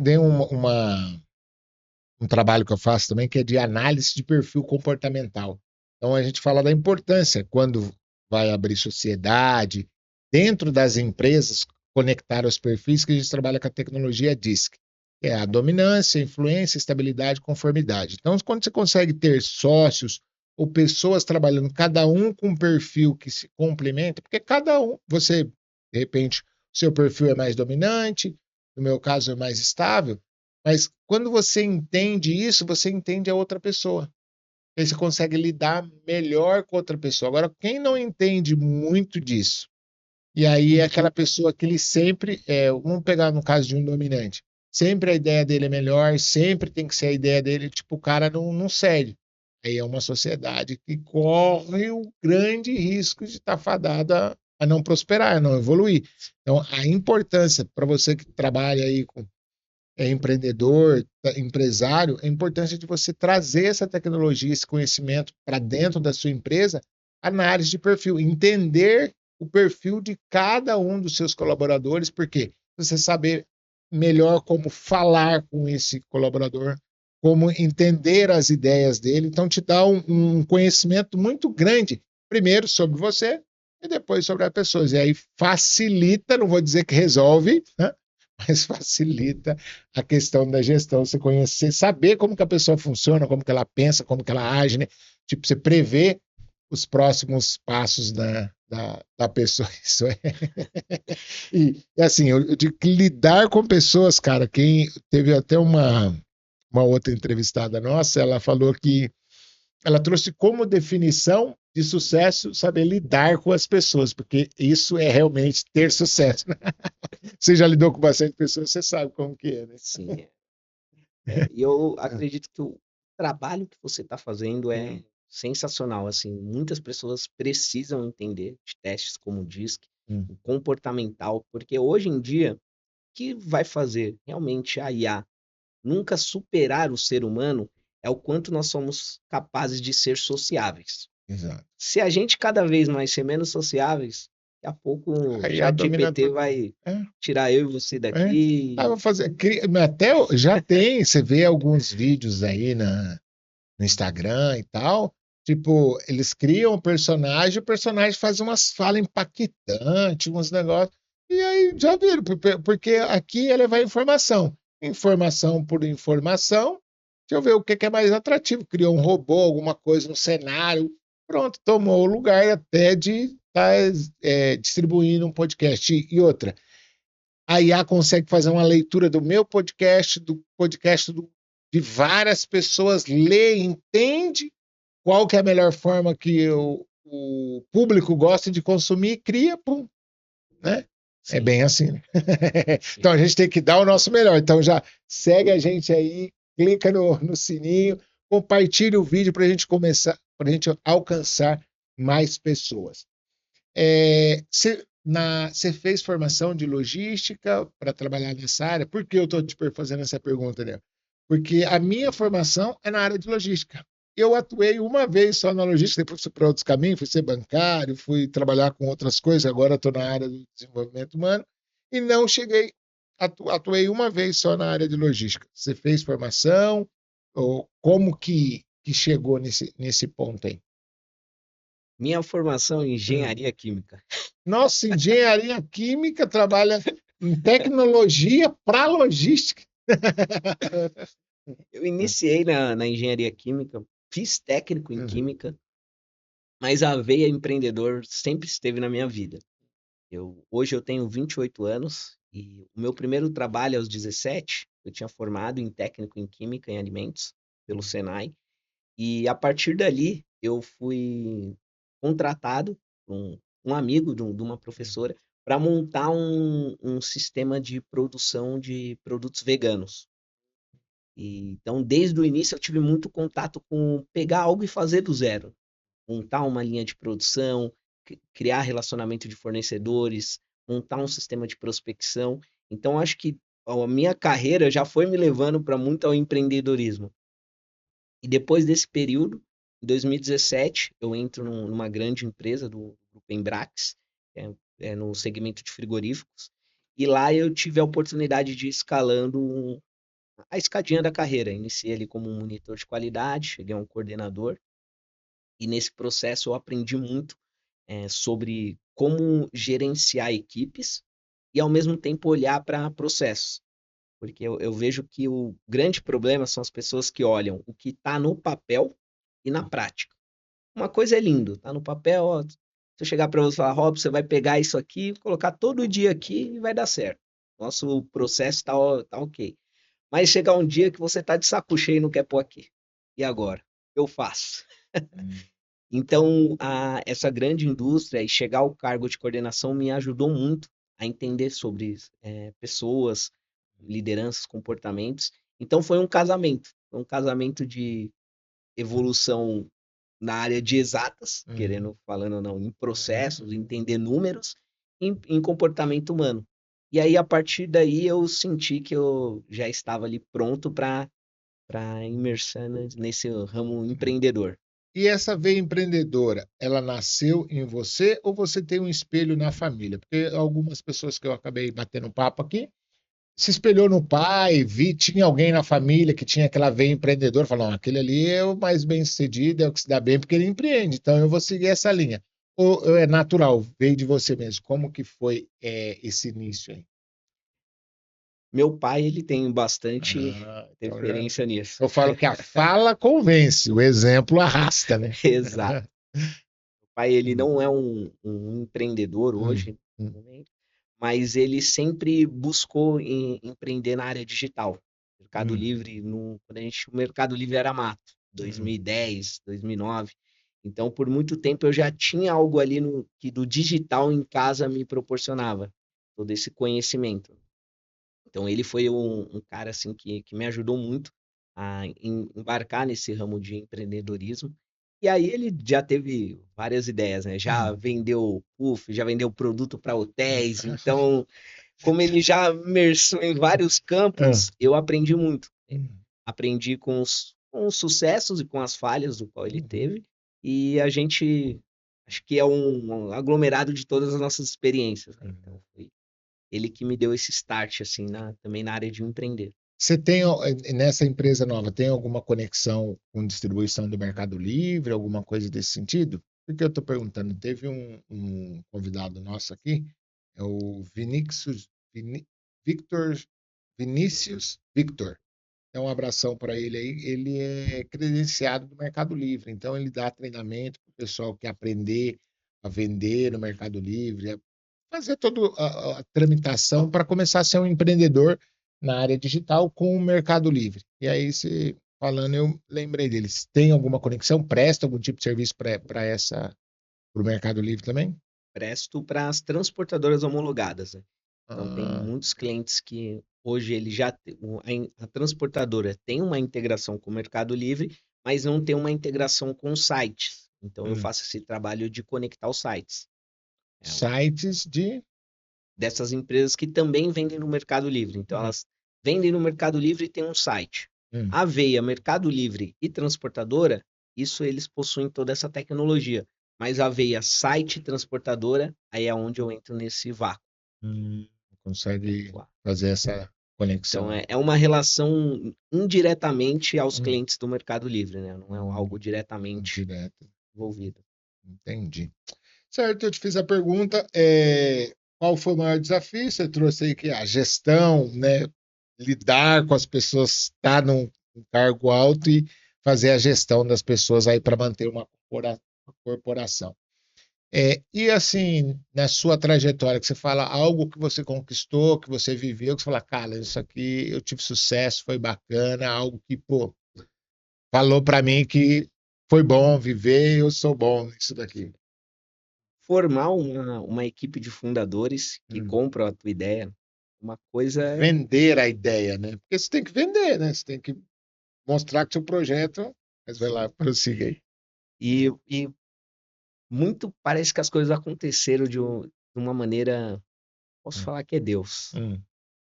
um trabalho que eu faço também que é de análise de perfil comportamental. Então a gente fala da importância quando vai abrir sociedade, dentro das empresas, conectar os perfis que a gente trabalha com a tecnologia DISC, que é a dominância, influência, estabilidade, conformidade. Então, quando você consegue ter sócios ou pessoas trabalhando, cada um com um perfil que se complementa, porque cada um, você, de repente, o seu perfil é mais dominante, no meu caso é mais estável, mas quando você entende isso, você entende a outra pessoa. Aí você consegue lidar melhor com outra pessoa. Agora, quem não entende muito disso, e aí é aquela pessoa que ele sempre, vamos pegar no caso de um dominante, sempre a ideia dele é melhor, sempre tem que ser a ideia dele, tipo, o cara não cede. Aí é uma sociedade que corre o grande risco de estar fadada a não prosperar, a não evoluir. Então, a importância para você que trabalha aí com empreendedor, empresário, a importância de você trazer essa tecnologia, esse conhecimento para dentro da sua empresa, análise de perfil, entender o perfil de cada um dos seus colaboradores, porque você saber melhor como falar com esse colaborador, como entender as ideias dele. Então, te dá um conhecimento muito grande, primeiro sobre você e depois sobre as pessoas. E aí facilita, não vou dizer que resolve, né? Mas facilita a questão da gestão, você conhecer, saber como que a pessoa funciona, como que ela pensa, como que ela age, né? Tipo, você prevê os próximos passos da pessoa. Isso é. E assim, eu digo que lidar com pessoas, cara, quem teve até uma outra entrevistada nossa, ela falou que ela trouxe como definição de sucesso saber lidar com as pessoas, porque isso é realmente ter sucesso. Né? Você já lidou com bastante pessoas, você sabe como que é, né? Sim. E eu acredito que o trabalho que você está fazendo é sensacional. Assim, muitas pessoas precisam entender de testes como o DISC, o comportamental, porque hoje em dia, o que vai fazer realmente a IA nunca superar o ser humano é o quanto nós somos capazes de ser sociáveis. Exato. Se a gente cada vez mais ser menos sociáveis, daqui a pouco o Aí a domina ChatGPT tudo. vai É, tirar eu e você é. daqui. Ah, vou fazer. Até já tem, você vê alguns vídeos aí no Instagram e tal. Tipo, eles criam o personagem faz umas falas impactantes, uns negócios. E aí já viram, porque aqui é levar informação. Informação por informação. Deixa eu ver o que que é mais atrativo. Criou um robô, alguma coisa no cenário. Pronto, tomou o lugar até de estar distribuindo um podcast. E outra, a IA consegue fazer uma leitura do meu podcast, do podcast de várias pessoas, lê, entende qual que é a melhor forma que o público gosta de consumir e cria, pum, né? É Sim, bem assim. Né? sim. Então a gente tem que dar o nosso melhor. Então já segue a gente aí, clica no sininho, compartilha o vídeo para a gente começar, para a gente alcançar mais pessoas. Você fez formação de logística para trabalhar nessa área? Por que eu estou te fazendo essa pergunta, né? Porque a minha formação é na área de logística. Eu atuei uma vez só na logística, depois fui para outros caminhos, fui ser bancário, fui trabalhar com outras coisas, agora estou na área do desenvolvimento humano e não cheguei, atuei uma vez só na área de logística. Você fez formação? Ou como que chegou nesse ponto aí? Minha formação é em engenharia química. Nossa, engenharia química trabalha em tecnologia para logística. Eu iniciei na engenharia química, fiz técnico em Uhum. química, mas a veia empreendedor sempre esteve na minha vida. Hoje eu tenho 28 anos e o meu primeiro trabalho aos 17, eu tinha formado em técnico em química em alimentos pelo Senai. E a partir dali eu fui contratado por um amigo de uma professora para montar um sistema de produção de produtos veganos. Então, desde o início, eu tive muito contato com pegar algo e fazer do zero. Montar uma linha de produção, criar relacionamento de fornecedores, montar um sistema de prospecção. Então, acho que a minha carreira já foi me levando para muito ao empreendedorismo. E depois desse período, em 2017, eu entro numa grande empresa do Grupo Embrax, no segmento de frigoríficos, e lá eu tive a oportunidade de ir escalando a escadinha da carreira. Iniciei ali como um monitor de qualidade, cheguei a um coordenador, e nesse processo eu aprendi muito sobre como gerenciar equipes e, ao mesmo tempo, olhar para processos. Porque eu vejo que o grande problema são as pessoas que olham o que está no papel e na prática. Uma coisa é lindo, tá no papel, ó, se eu chegar para você e falar, Rob, você vai pegar isso aqui, colocar todo dia aqui e vai dar certo. Nosso processo tá ok. Mas chegar um dia que você tá de saco cheio e não quer pôr aqui. E agora? Eu faço. Então, essa grande indústria e chegar ao cargo de coordenação me ajudou muito a entender sobre pessoas, lideranças, comportamentos. Então, foi um casamento de evolução na área de exatas, querendo, falando ou não, em processos, entender números, em comportamento humano. E aí, a partir daí, eu senti que eu já estava ali pronto para imersão nesse ramo empreendedor. E essa veia empreendedora, ela nasceu em você ou você tem um espelho na família? Porque algumas pessoas que eu acabei batendo papo aqui se espelhou no pai, tinha alguém na família que tinha aquela veia empreendedora, falou, não, aquele ali é o mais bem-sucedido, é o que se dá bem porque ele empreende, então eu vou seguir essa linha. Ou é natural, veio de você mesmo? Como que foi esse início aí? Meu pai, ele tem bastante Então referência nisso. eu falo que a fala convence, o exemplo arrasta, né? Exato. O pai, ele Hum, não é um empreendedor hum, hoje, hum, mas ele sempre buscou empreender na área digital. Mercado hum, Livre, quando o Mercado Livre era mato, hum, 2010, 2009. Então, por muito tempo eu já tinha algo ali que do digital em casa me proporcionava todo esse conhecimento. Então, ele foi um cara assim que me ajudou muito a embarcar nesse ramo de empreendedorismo. E aí ele já teve várias ideias, né? Já hum, vendeu puff, já vendeu produto para hotéis. Então, como ele já imersou em vários hum, campos, eu aprendi muito. hum, Aprendi com os sucessos e com as falhas do qual ele uhum. teve. E a gente, acho que é um aglomerado de todas as nossas experiências, né? Então, foi ele que me deu esse start, assim, também na área de empreender. Você tem, nessa empresa nova, tem alguma conexão com distribuição do Mercado Livre, alguma coisa desse sentido? Por que eu estou perguntando? Teve um convidado nosso aqui, é o Victor, Vinícius Victor. Então, um abração para ele aí. Ele é credenciado do Mercado Livre, então ele dá treinamento para o pessoal que quer aprender a vender no Mercado Livre, a fazer toda a tramitação para começar a ser um empreendedor na área digital com o Mercado Livre. E aí, se falando, eu lembrei deles. Tem alguma conexão? Presta algum tipo de serviço para o Mercado Livre também? Presto para as transportadoras homologadas, né? Então, tem Ah, muitos clientes que hoje ele já a transportadora tem uma integração com o Mercado Livre, mas não tem uma integração com os sites. Então, eu hum. faço esse trabalho de conectar os sites. É, Sites de. dessas empresas que também vendem no Mercado Livre. Então, Hum, elas vendem no Mercado Livre e tem um site. hum. A Veia, Mercado Livre e transportadora, isso eles possuem toda essa tecnologia. Mas a Veia, site e transportadora, aí é onde eu entro nesse vácuo. Hum, consegue Lá. fazer essa Então, conexão. é uma relação indiretamente aos Hum, clientes do Mercado Livre, né? Não é algo diretamente direto, envolvido. entendi. Certo, eu te fiz a pergunta, qual foi o maior desafio? Você trouxe aí que a gestão, né? Lidar com as pessoas, estar num cargo alto e fazer a gestão das pessoas aí para manter uma corporação. E assim, na sua trajetória, que você fala algo que você conquistou, que você viveu, que você fala, cara, isso aqui eu tive sucesso, foi bacana, algo que, pô, falou para mim que foi bom viver, eu sou bom nisso daqui. Formar uma equipe de fundadores que Hum. compram a tua ideia, uma coisa é. Vender a ideia, né? Porque você tem que vender, né? Você tem que mostrar que seu projeto. Mas vai lá, Sim. prossiga aí. E muito parece que as coisas aconteceram de uma maneira, posso Hum, falar que é Deus. hum,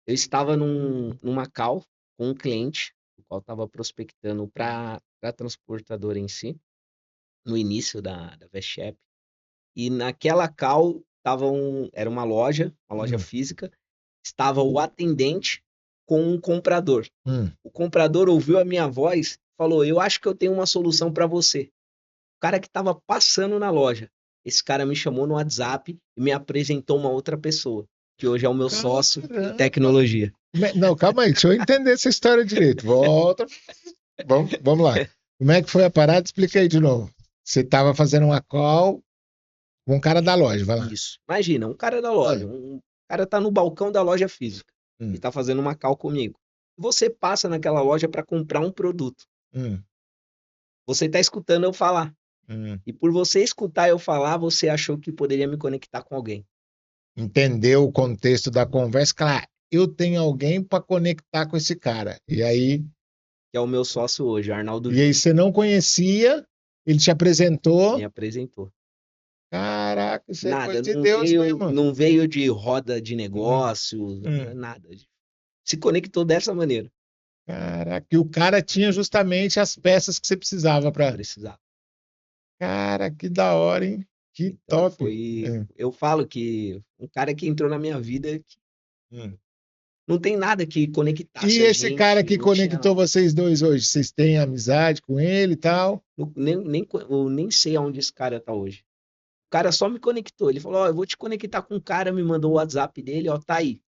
Eu estava numa call com um cliente, o qual estava prospectando para a transportadora em si, no início da Veshep. E naquela call era uma loja hum, física, estava o atendente com um comprador. hum. O comprador ouviu a minha voz, falou: "Eu acho que eu tenho uma solução para você". O cara que estava passando na loja. Esse cara me chamou no WhatsApp e me apresentou uma outra pessoa, que hoje é o meu sócio em Caramba! tecnologia. Não, calma aí, deixa eu entender essa história direito. Volta, vamos lá. Como é que foi a parada? Explica aí de novo. Você estava fazendo uma call com um cara da loja, vai lá. Isso. Imagina, um cara da loja, Ah, um cara tá no balcão da loja física e hum, tá fazendo uma call comigo. Você passa naquela loja para comprar um produto. hum, Você tá escutando eu falar. hum. E por você escutar eu falar, você achou que poderia me conectar com alguém, Entendeu o contexto da conversa? Claro, eu tenho alguém para conectar com esse cara. que é o meu sócio hoje, Arnaldo E aí Júnior. você não conhecia, ele te Me apresentou. apresentou. Caraca, isso é coisa Nada, de Deus mesmo. não veio de roda de Hum, negócios, hum. nada. Se conectou dessa maneira. Caraca, e o cara tinha justamente as peças que você precisava para. Precisava. Cara, que da hora, hein? Que Então top. foi. É. Eu falo que um cara que entrou na minha vida Hum. não tem nada que E conectasse a esse cara gente, que não tinha conectou nada. vocês dois hoje, vocês têm amizade com ele e tal? Eu nem sei aonde esse cara tá hoje. O cara só me conectou. Ele falou: Ó, eu vou te conectar com um cara, me mandou o WhatsApp dele, ó, tá aí.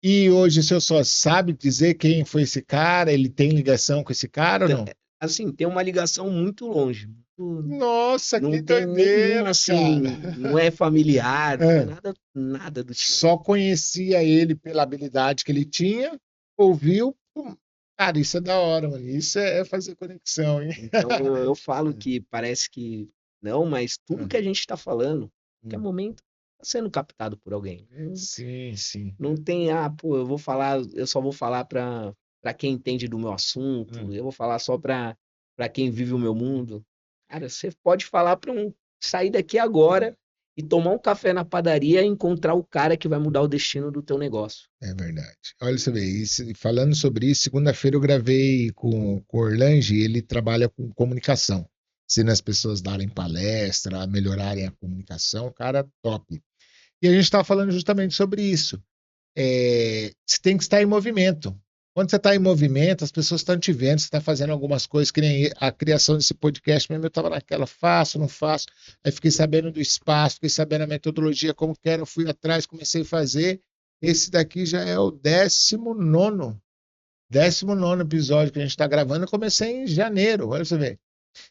E hoje o senhor só sabe dizer quem foi esse cara? Ele tem ligação com esse cara ou Então, não? assim, tem uma ligação muito longe. Nossa, que Não tem nenhuma, doideira, cara. assim, não é familiar, não é É, nada, nada do tipo. só conhecia ele pela habilidade que ele tinha, ouviu. Pum. Cara, isso é da hora, mano. Isso é fazer conexão, hein? Então, eu falo que parece que não, mas tudo que a gente está falando, que é Hum. momento, está sendo captado por alguém. Não, Sim, sim. não tem, pô, eu vou falar, eu só vou falar para quem entende do meu assunto, Hum. eu vou falar só para quem vive o meu mundo. Cara, você pode falar para um sair daqui agora e tomar um café na padaria e encontrar o cara que vai mudar o destino do teu negócio. É verdade. Olha, você vê, falando sobre isso, segunda-feira eu gravei com o Orlange, ele trabalha com comunicação, ensinando as pessoas a darem palestra, a melhorarem a comunicação, cara top. E a gente estava falando justamente sobre isso. Você tem que estar em movimento. Quando você está em movimento, as pessoas estão te vendo, você está fazendo algumas coisas, que nem a criação desse podcast mesmo, eu estava naquela, faço, não faço, aí fiquei sabendo do espaço, fiquei sabendo a metodologia, como que era, eu fui atrás, comecei a fazer. Esse daqui já é o 19º episódio que a gente está gravando, eu comecei em janeiro, olha você ver.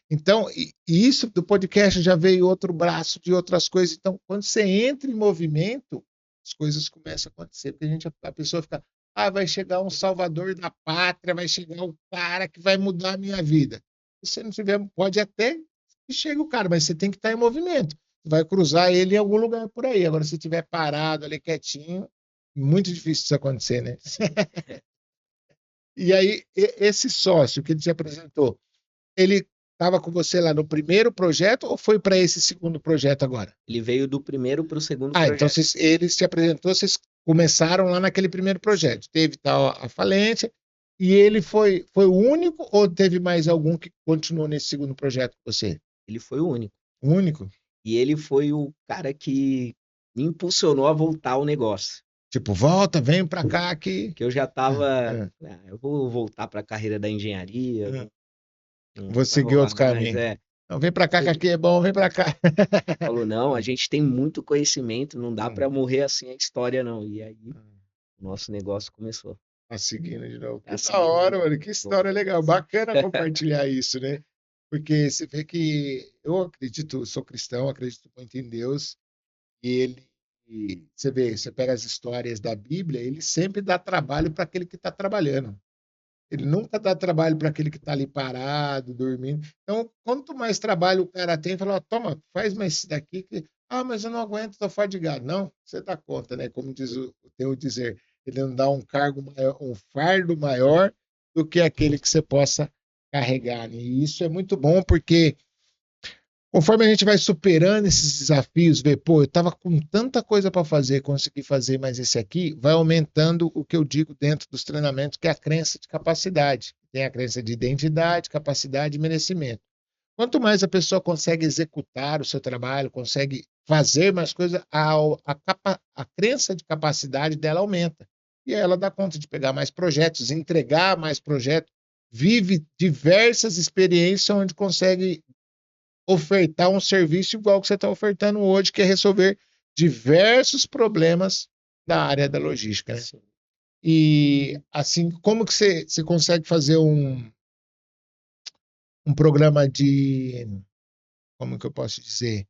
Então, e isso do podcast já veio outro braço de outras coisas. Então, quando você entra em movimento, as coisas começam a acontecer. Porque a pessoa fica, vai chegar um salvador da pátria, vai chegar um cara que vai mudar a minha vida. Se você não tiver, pode até que chegue o cara, mas você tem que estar em movimento. Você vai cruzar ele em algum lugar por aí. Agora, se estiver parado ali quietinho, muito difícil isso acontecer, né? E aí, esse sócio que ele te apresentou, ele estava com você lá no primeiro projeto ou foi para esse segundo projeto agora? Ele veio do primeiro para o segundo Então projeto. ele se apresentou, vocês começaram lá naquele primeiro Sim. projeto. Teve tal a falência e ele foi o único ou teve mais algum que continuou nesse segundo projeto com você? Ele foi o único. O único? E ele foi o cara que me impulsionou a voltar ao negócio. Tipo, volta, vem para cá que Que eu já estava, é, eu vou voltar para a carreira da engenharia, é. não Vou vai seguir rolar outros mais. caminhos. Então, vem para cá que Ele aqui é bom, vem para cá. falou, não, a gente tem muito conhecimento, não dá para morrer assim a história, não. E aí, o nosso negócio começou. Tá seguindo de novo. Tá Que da seguindo de hora, novo. mano. Que história legal. Bacana compartilhar isso, né? Porque você vê que eu acredito, sou cristão, acredito muito em Deus, e você vê, você pega as histórias da Bíblia, ele sempre dá trabalho para aquele que está trabalhando. Ele nunca dá trabalho para aquele que está ali parado, dormindo. Então, quanto mais trabalho o cara tem, fala, ó, toma, faz mais isso daqui. Mas eu não aguento, estou fadigado. Não, você dá conta, né? Como diz tem o dizer, ele não dá um cargo maior, um fardo maior do que aquele que você possa carregar, né? E isso é muito bom, porque conforme a gente vai superando esses desafios, ver, pô, eu estava com tanta coisa para fazer, consegui fazer mais esse aqui, vai aumentando o que eu digo dentro dos treinamentos, que é a crença de capacidade. Tem a crença de identidade, capacidade e merecimento. Quanto mais a pessoa consegue executar o seu trabalho, consegue fazer mais coisas, a crença de capacidade dela aumenta. E aí ela dá conta de pegar mais projetos, entregar mais projetos, vive diversas experiências onde consegue ofertar um serviço igual que você está ofertando hoje, que é resolver diversos problemas da área da logística, né? Sim. E assim, como que você consegue fazer um programa de, como que eu posso dizer,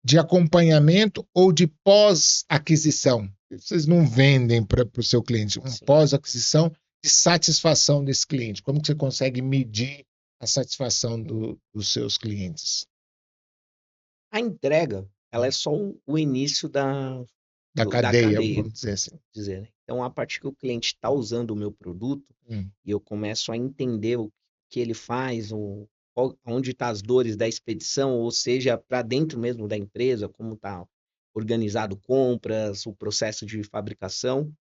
de acompanhamento ou de pós-aquisição? Vocês não vendem para o seu cliente, um Sim. pós-aquisição de satisfação desse cliente. Como que você consegue medir a satisfação dos seus clientes? A entrega, ela é só o início Da da cadeia, cadeia, vamos dizer assim. dizer, né? Então, a partir que o cliente está usando o meu produto Hum. e eu começo a entender o que ele faz, onde está as dores da expedição, ou seja, para dentro mesmo da empresa, como está organizado compras, o processo de fabricação.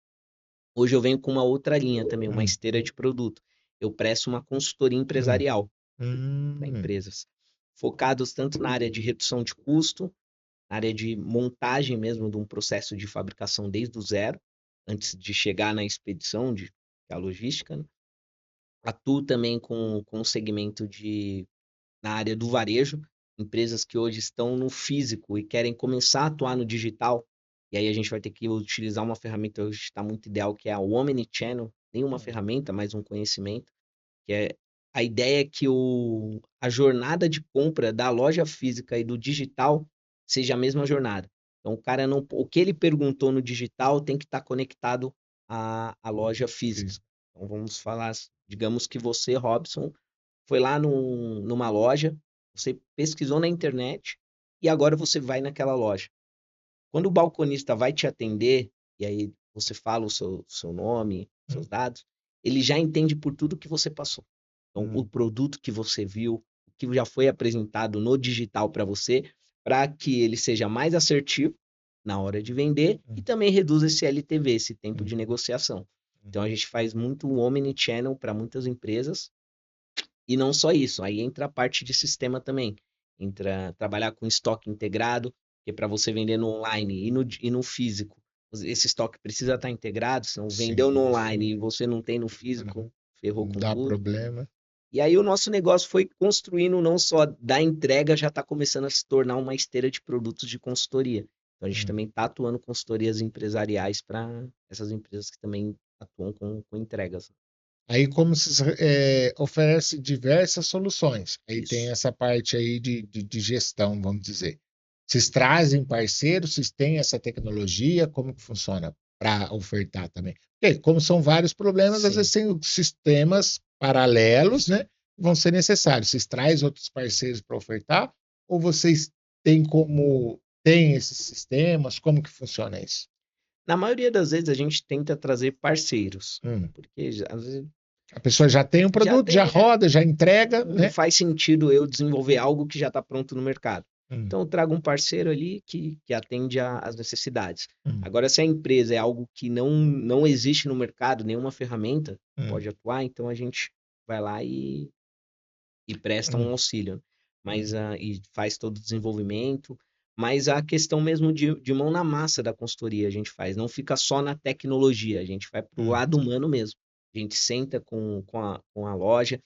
Hoje eu venho com uma outra linha também, uma Hum. esteira de produto. Eu presto uma consultoria Hum. empresarial para Hum. empresas, focados tanto na área de redução de custo, na área de montagem mesmo de um processo de fabricação desde o zero, antes de chegar na expedição, que é a logística, né? Atuo também com o segmento na área do varejo, empresas que hoje estão no físico e querem começar a atuar no digital. E aí a gente vai ter que utilizar uma ferramenta hoje que está muito ideal, que é a Omnichannel, nem uma ferramenta, mas um conhecimento, que é a ideia é que a jornada de compra da loja física e do digital seja a mesma jornada. Então, o cara não, o que ele perguntou no digital tem que estar conectado à loja física. Então, vamos falar, digamos que você, Robson, foi lá numa loja, você pesquisou na internet e agora você vai naquela loja. Quando o balconista vai te atender, e aí você fala o seu nome, seus dados, ele já entende por tudo que você passou. Então, o produto que você viu, o que já foi apresentado no digital para você, para que ele seja mais assertivo na hora de vender e também reduza esse LTV, esse tempo de negociação. Então, a gente faz muito omnichannel para muitas empresas e não só isso, aí entra a parte de sistema também. Entra trabalhar com estoque integrado, que é para você vender no online e no físico. Esse estoque precisa estar integrado, se não vendeu no online e você não tem no físico, ferrou com Dá tudo. problema. E aí o nosso negócio foi construindo não só da entrega, já está começando a se tornar uma esteira de produtos de consultoria. Então a gente também está atuando consultorias empresariais para essas empresas que também atuam com entregas. Aí, como se oferece diversas soluções. Aí tem Isso. essa parte aí de gestão, vamos dizer. Vocês trazem parceiros, vocês têm essa tecnologia, como que funciona para ofertar também? Porque, como são vários problemas, às Sim. vezes tem sistemas paralelos, né? Que vão ser necessários. Vocês trazem outros parceiros para ofertar? Ou vocês têm esses sistemas? Como que funciona isso? Na maioria das vezes a gente tenta trazer parceiros, Hum. porque às vezes A pessoa já tem um já produto, já tem, roda, já entrega, não né? faz sentido eu desenvolver algo que já está pronto no mercado. Hum, Então eu trago um parceiro ali que atende às necessidades. hum, Agora, se a empresa é algo que não existe no mercado, nenhuma ferramenta hum, pode atuar, então a gente vai lá e presta um hum, auxílio, mas e faz todo o desenvolvimento. Mas a questão mesmo de mão na massa da consultoria a gente faz, não fica só na tecnologia, a gente vai para o hum, lado humano mesmo. A gente senta com a loja,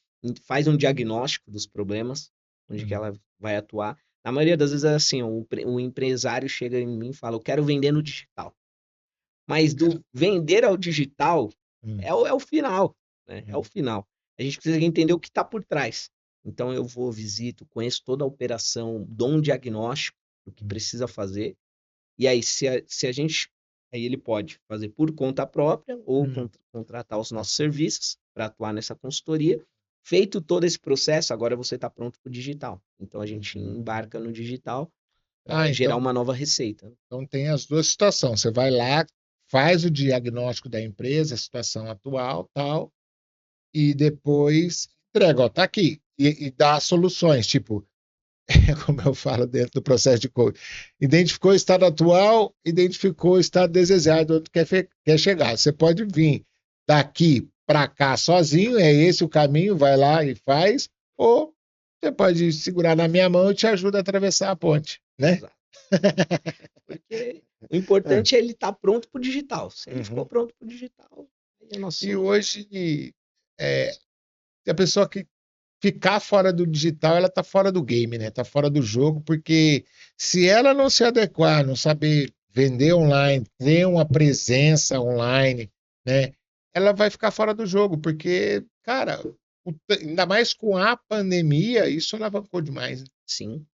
faz um diagnóstico dos problemas, onde que hum. ela vai atuar. Na maioria das vezes é assim, ó, o empresário chega em mim e fala, eu quero vender no digital. Mas do vender ao digital Hum, é o final, né? É o hum, final. A gente precisa entender o que está por trás. Então eu vou, visito, conheço toda a operação, dou um diagnóstico do que hum, precisa fazer. E aí, se a gente. Aí ele pode fazer por conta própria ou hum, contratar os nossos serviços para atuar nessa consultoria. Feito todo esse processo, agora você está pronto para o digital. Então a gente embarca no digital Ah, para gerar então, uma nova receita. então tem as duas situações. Você vai lá, faz o diagnóstico da empresa, a situação atual, tal, e depois entrega, ó, tá aqui. E dá soluções, tipo, como eu falo dentro do processo de coaching. Identificou o estado atual, identificou o estado desejado, onde quer chegar. Você pode vir daqui para cá sozinho, é esse o caminho, vai lá e faz, ou você pode segurar na minha mão e te ajuda a atravessar a ponte, né? Exato. Porque o importante é ele estar pronto para o digital. Se ele ficou Uhum. pronto para o digital, aí é nossa E solução. hoje, é, a pessoa que ficar fora do digital, ela tá fora do game, né? Tá fora do jogo, porque se ela não se adequar, não saber vender online, ter uma presença online, né? Ela vai ficar fora do jogo, porque, cara, ainda mais com a pandemia, isso alavancou demais, Sim,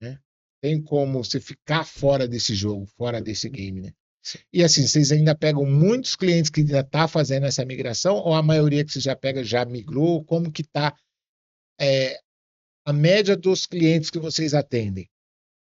né? Tem como você ficar fora desse jogo, fora desse game, né? sim. E assim, vocês ainda pegam muitos clientes que já tá fazendo essa migração, ou a maioria que você já pega já migrou? Como que tá a média dos clientes que vocês atendem?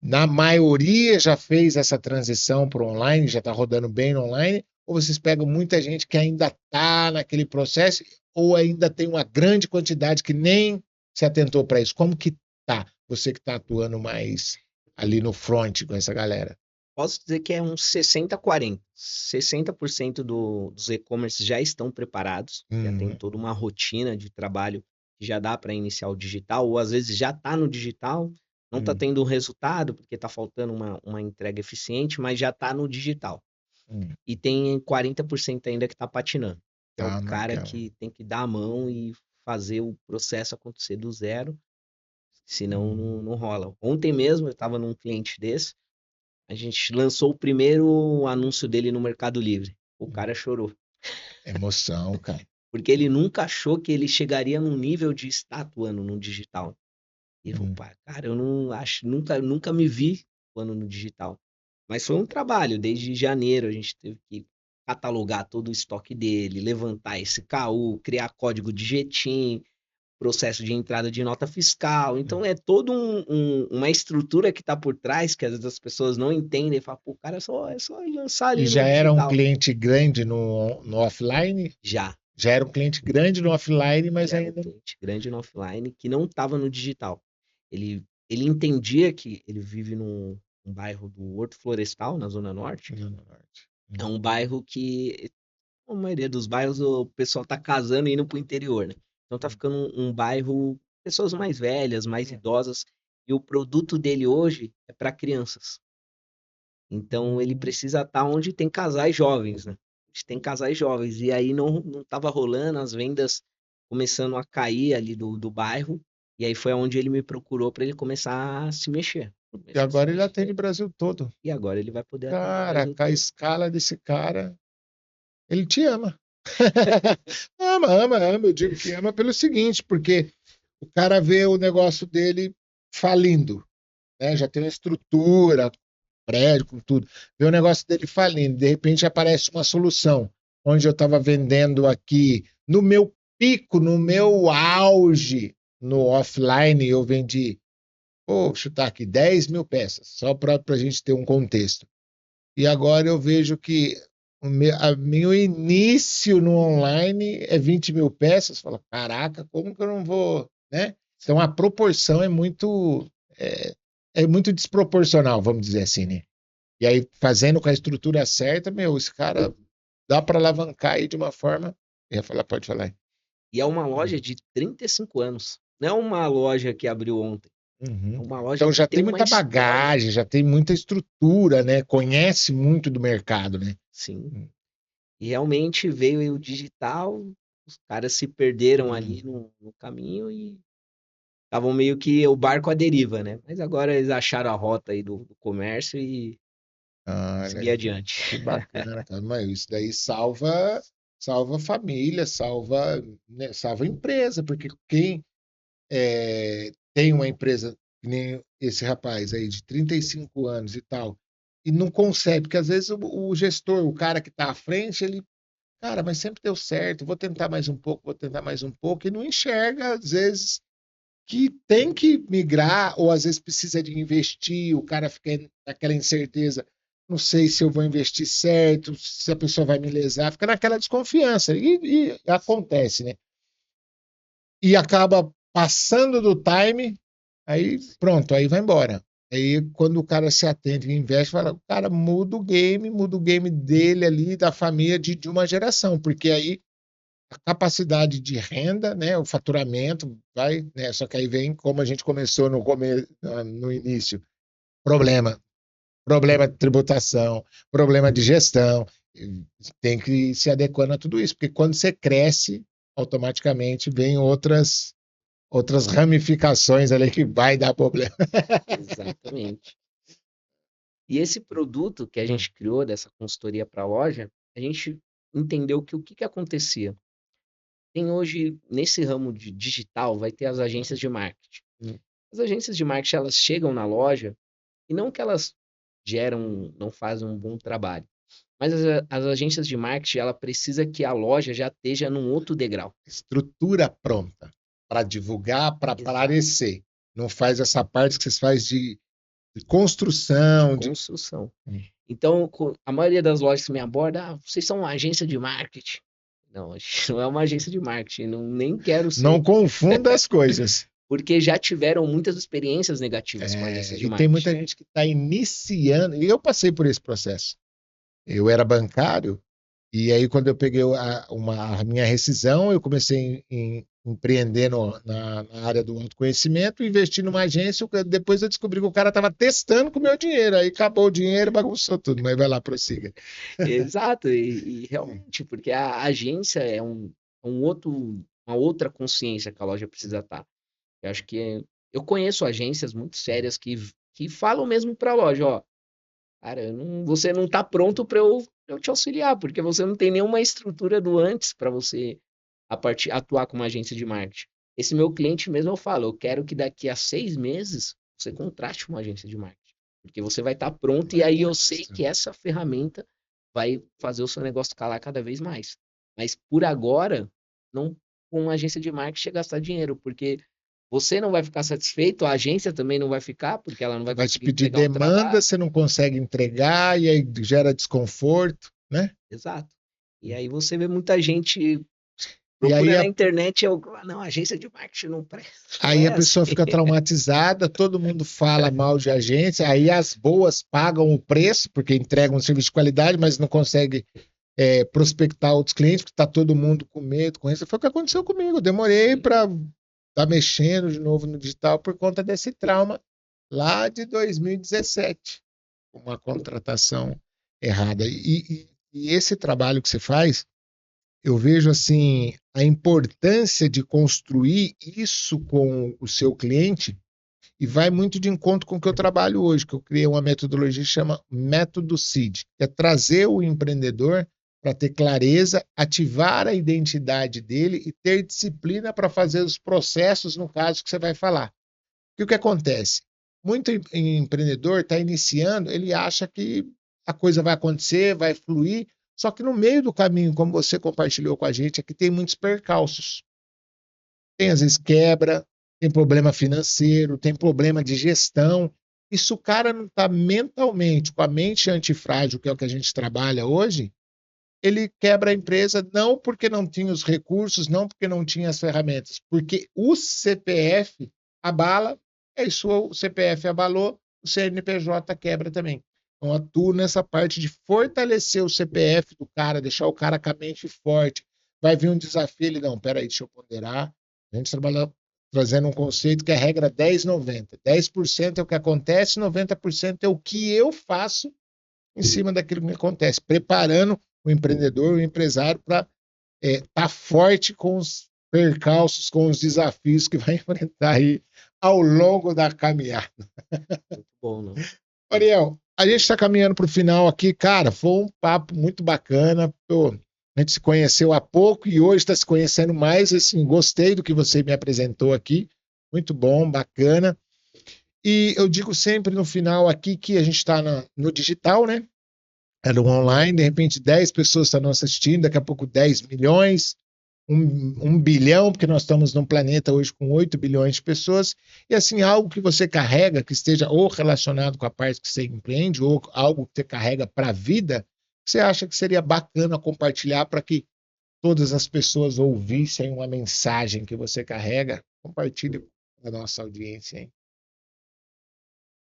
Na maioria já fez essa transição para o online, já está rodando bem no online, ou vocês pegam muita gente que ainda está naquele processo, ou ainda tem uma grande quantidade que nem se atentou para isso? Como que tá? Você que está atuando mais ali no front com essa galera. Posso dizer que é uns 60-40. 60% dos e-commerce já estão preparados, já tem Hum, toda uma rotina de trabalho que já dá para iniciar o digital, ou às vezes já está no digital, não está hum, tendo um resultado porque está faltando uma entrega eficiente, mas já está no digital. e tem 40% ainda que tá patinando. É o Tá cara naquela. que tem que dar a mão e fazer o processo acontecer do zero, senão não rola. Ontem mesmo eu estava num cliente desse, a gente lançou o primeiro anúncio dele no Mercado Livre. O cara chorou, Emoção, cara. porque ele nunca achou que ele chegaria num nível de estar atuando no digital. E ele falou, Hum. pá, cara, eu não acho, nunca me vi atuando no digital. Mas foi um trabalho, desde janeiro a gente teve que catalogar todo o estoque dele, levantar esse KU, criar código de jetim, processo de entrada de nota fiscal. Então é toda uma estrutura que está por trás que às vezes as pessoas não entendem. Fala, pô, cara, é só lançar E ali no já era um digital. cliente grande no offline? Já, Já era um cliente grande no offline, mas já era um ainda. cliente grande no offline que não estava no digital. Ele entendia que ele vive num bairro do Horto Florestal, na Zona Norte. No norte. É um bairro que, a maioria dos bairros, o pessoal tá casando e indo pro interior, né? Então tá ficando um bairro, pessoas mais velhas, mais idosas, e o produto dele hoje é para crianças. Então ele precisa estar onde tem casais jovens, né? Onde tem casais jovens. E aí não tava rolando, as vendas começando a cair ali do bairro. E aí foi onde ele me procurou para ele começar a se mexer. E Começou a se agora ele atende mexer. o Brasil todo. E agora ele vai poder atender o Cara, Brasil com a todo. escala desse cara, ele te ama. Ama, ama, ama. Eu digo que ama pelo seguinte, porque o cara vê o negócio dele falindo, né? Já tem uma estrutura, prédio, com tudo. Vê o negócio dele falindo, de repente aparece uma solução, onde eu estava vendendo aqui no meu pico, no meu auge, no offline, eu vendi, vou chutar aqui, 10 mil peças, só para a gente ter um contexto. E agora eu vejo que meu início no online é 20 mil peças. Fala, caraca, como que eu não vou, né? Então a proporção é, é muito desproporcional, vamos dizer assim, né? E aí, fazendo com a estrutura certa, meu, esse cara dá para alavancar aí de uma forma. Eu ia falar, pode falar aí. E é uma loja de 35 anos. Não é uma loja que abriu ontem. É Uhum. uma loja Então que já tem tem uma muita história. bagagem, já tem muita estrutura, né? Conhece muito do mercado, né? Sim. E realmente veio aí o digital, os caras se perderam ali no caminho e estavam meio que o barco à deriva, né? Mas agora eles acharam a rota aí do comércio e seguir Olha, adiante. que bacana, cara. Mas isso daí salva a família, salva, né, salva a empresa, porque quem tem uma empresa, que nem esse rapaz aí de 35 anos e tal, e não consegue, porque às vezes o gestor, o cara que está à frente, ele, cara, mas sempre deu certo, vou tentar mais um pouco, vou tentar mais um pouco, e não enxerga, às vezes, que tem que migrar, ou às vezes precisa de investir, o cara fica naquela incerteza, não sei se eu vou investir certo, se a pessoa vai me lesar, fica naquela desconfiança, e acontece, né? E acaba passando do time, aí pronto, aí vai embora. Aí quando o cara se atende e investe, fala, o cara muda o game dele ali, da família de uma geração, porque aí a capacidade de renda, né, o faturamento vai, né, só que aí vem como a gente começou no início, problema, problema de tributação, problema de gestão, tem que ir se adequando a tudo isso, porque quando você cresce, automaticamente vem outras ramificações ali que vai dar problema. Exatamente. E esse produto que a gente criou dessa consultoria para a loja, a gente entendeu que o que que acontecia? Tem hoje, nesse ramo de digital, vai ter as agências de marketing. As agências de marketing, elas chegam na loja e não que elas não fazem um bom trabalho, mas as agências de marketing, ela precisa que a loja já esteja num outro degrau. Estrutura pronta para divulgar, para Exato. aparecer. Não faz essa parte que vocês fazem de De construção, de. construção. Então, a maioria das lojas que me aborda, vocês são uma agência de marketing. Não, a gente não é uma agência de marketing, nem quero Não ser, confunda as coisas. porque já tiveram muitas experiências negativas com agências de E tem marketing. muita gente que está iniciando, e eu passei por esse processo. Eu era bancário, e aí quando eu peguei a minha rescisão, eu comecei empreender na área do autoconhecimento, investi numa agência, depois eu descobri que o cara estava testando com o meu dinheiro, aí acabou o dinheiro, bagunçou tudo, mas vai lá, prossiga. Exato, e realmente, porque a agência é uma outra consciência que a loja precisa estar. Eu acho que eu conheço agências muito sérias que falam mesmo para a loja, ó, cara, você não está pronto para eu te auxiliar, porque você não tem nenhuma estrutura do antes para você atuar como agência de marketing. Esse meu cliente mesmo eu falo, eu quero que daqui a 6 meses você contrate uma agência de marketing, porque você vai estar pronto e aí eu sei que essa ferramenta vai fazer o seu negócio escalar cada vez mais. Mas por agora, não com uma agência de marketing gastar dinheiro, porque você não vai ficar satisfeito, a agência também não vai ficar, porque ela não vai Vai te conseguir pedir entregar um demanda, trabalho. você não consegue entregar, e aí gera desconforto, né? Exato. E aí você vê muita gente E aí procura na internet, não, agência de marketing não presta. Não aí é a assim. pessoa fica traumatizada, todo mundo fala mal de agência, aí as boas pagam o preço, porque entregam um serviço de qualidade, mas não consegue prospectar outros clientes, porque está todo mundo com medo, com isso. Foi o que aconteceu comigo. Eu demorei para estar mexendo de novo no digital por conta desse trauma lá de 2017, uma contratação errada. E esse trabalho que você faz, eu vejo assim a importância de construir isso com o seu cliente e vai muito de encontro com o que eu trabalho hoje, que eu criei uma metodologia que chama Método CID, que é trazer o empreendedor para ter clareza, ativar a identidade dele e ter disciplina para fazer os processos no caso que você vai falar. E o que acontece? Muito empreendedor está iniciando, ele acha que a coisa vai acontecer, vai fluir, só que no meio do caminho, como você compartilhou com a gente, aqui tem muitos percalços. Tem às vezes quebra, tem problema financeiro, tem problema de gestão. E se o cara não está mentalmente, com a mente antifrágil, que é o que a gente trabalha hoje, ele quebra a empresa não porque não tinha os recursos, não porque não tinha as ferramentas, porque o CPF abala, é isso, o CPF abalou, o CNPJ quebra também. Então, atuo nessa parte de fortalecer o CPF do cara, deixar o cara com a mente forte. Vai vir um desafio, ele, não, peraí, deixa eu ponderar. A gente trabalha trazendo um conceito que é a regra 10-90. 10% é o que acontece, 90% é o que eu faço em cima daquilo que me acontece, preparando o empreendedor, o empresário para estar forte com os percalços, com os desafios que vai enfrentar aí ao longo da caminhada. Muito bom, não? Ariel, a gente está caminhando para o final aqui, cara, foi um papo muito bacana, pô, a gente se conheceu há pouco e hoje está se conhecendo mais, assim, gostei do que você me apresentou aqui, muito bom, bacana. E eu digo sempre no final aqui que a gente está no digital, né? É no online, de repente 10 pessoas estão nos assistindo, daqui a pouco 10 milhões, 1 bilhão, porque nós estamos num planeta hoje com 8 bilhões de pessoas, e assim, algo que você carrega, que esteja ou relacionado com a parte que você empreende, ou algo que você carrega para a vida, você acha que seria bacana compartilhar para que todas as pessoas ouvissem uma mensagem que você carrega? Compartilhe com a nossa audiência, hein?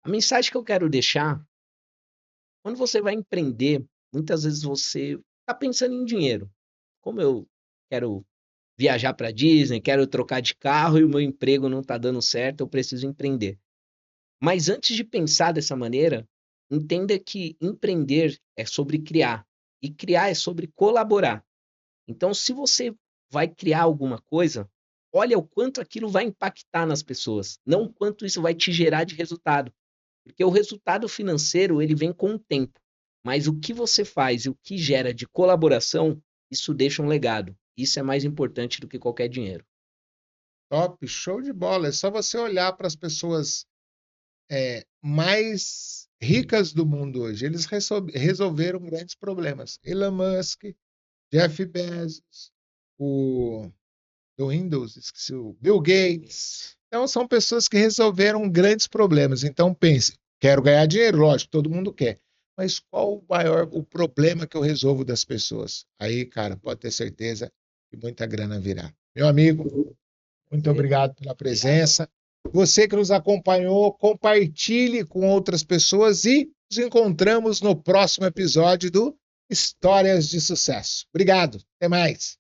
A mensagem que eu quero deixar, quando você vai empreender, muitas vezes você está pensando em dinheiro. Como eu quero viajar para Disney, quero trocar de carro e o meu emprego não está dando certo, eu preciso empreender. Mas antes de pensar dessa maneira, entenda que empreender é sobre criar e criar é sobre colaborar. Então, se você vai criar alguma coisa, olha o quanto aquilo vai impactar nas pessoas, não o quanto isso vai te gerar de resultado. Porque o resultado financeiro, ele vem com o tempo. Mas o que você faz e o que gera de colaboração, isso deixa um legado. Isso é mais importante do que qualquer dinheiro. Top, show de bola. É só você olhar para as pessoas mais ricas do mundo hoje. Eles resolveram grandes problemas. Elon Musk, Jeff Bezos, o do Windows, esqueci, o Bill Gates. Então, são pessoas que resolveram grandes problemas. Então, pense, quero ganhar dinheiro, lógico, todo mundo quer. Mas qual o problema que eu resolvo das pessoas? Aí, cara, pode ter certeza que muita grana virá. Meu amigo, muito obrigado pela presença. Você que nos acompanhou, compartilhe com outras pessoas e nos encontramos no próximo episódio do Histórias de Sucesso. Obrigado. Até mais.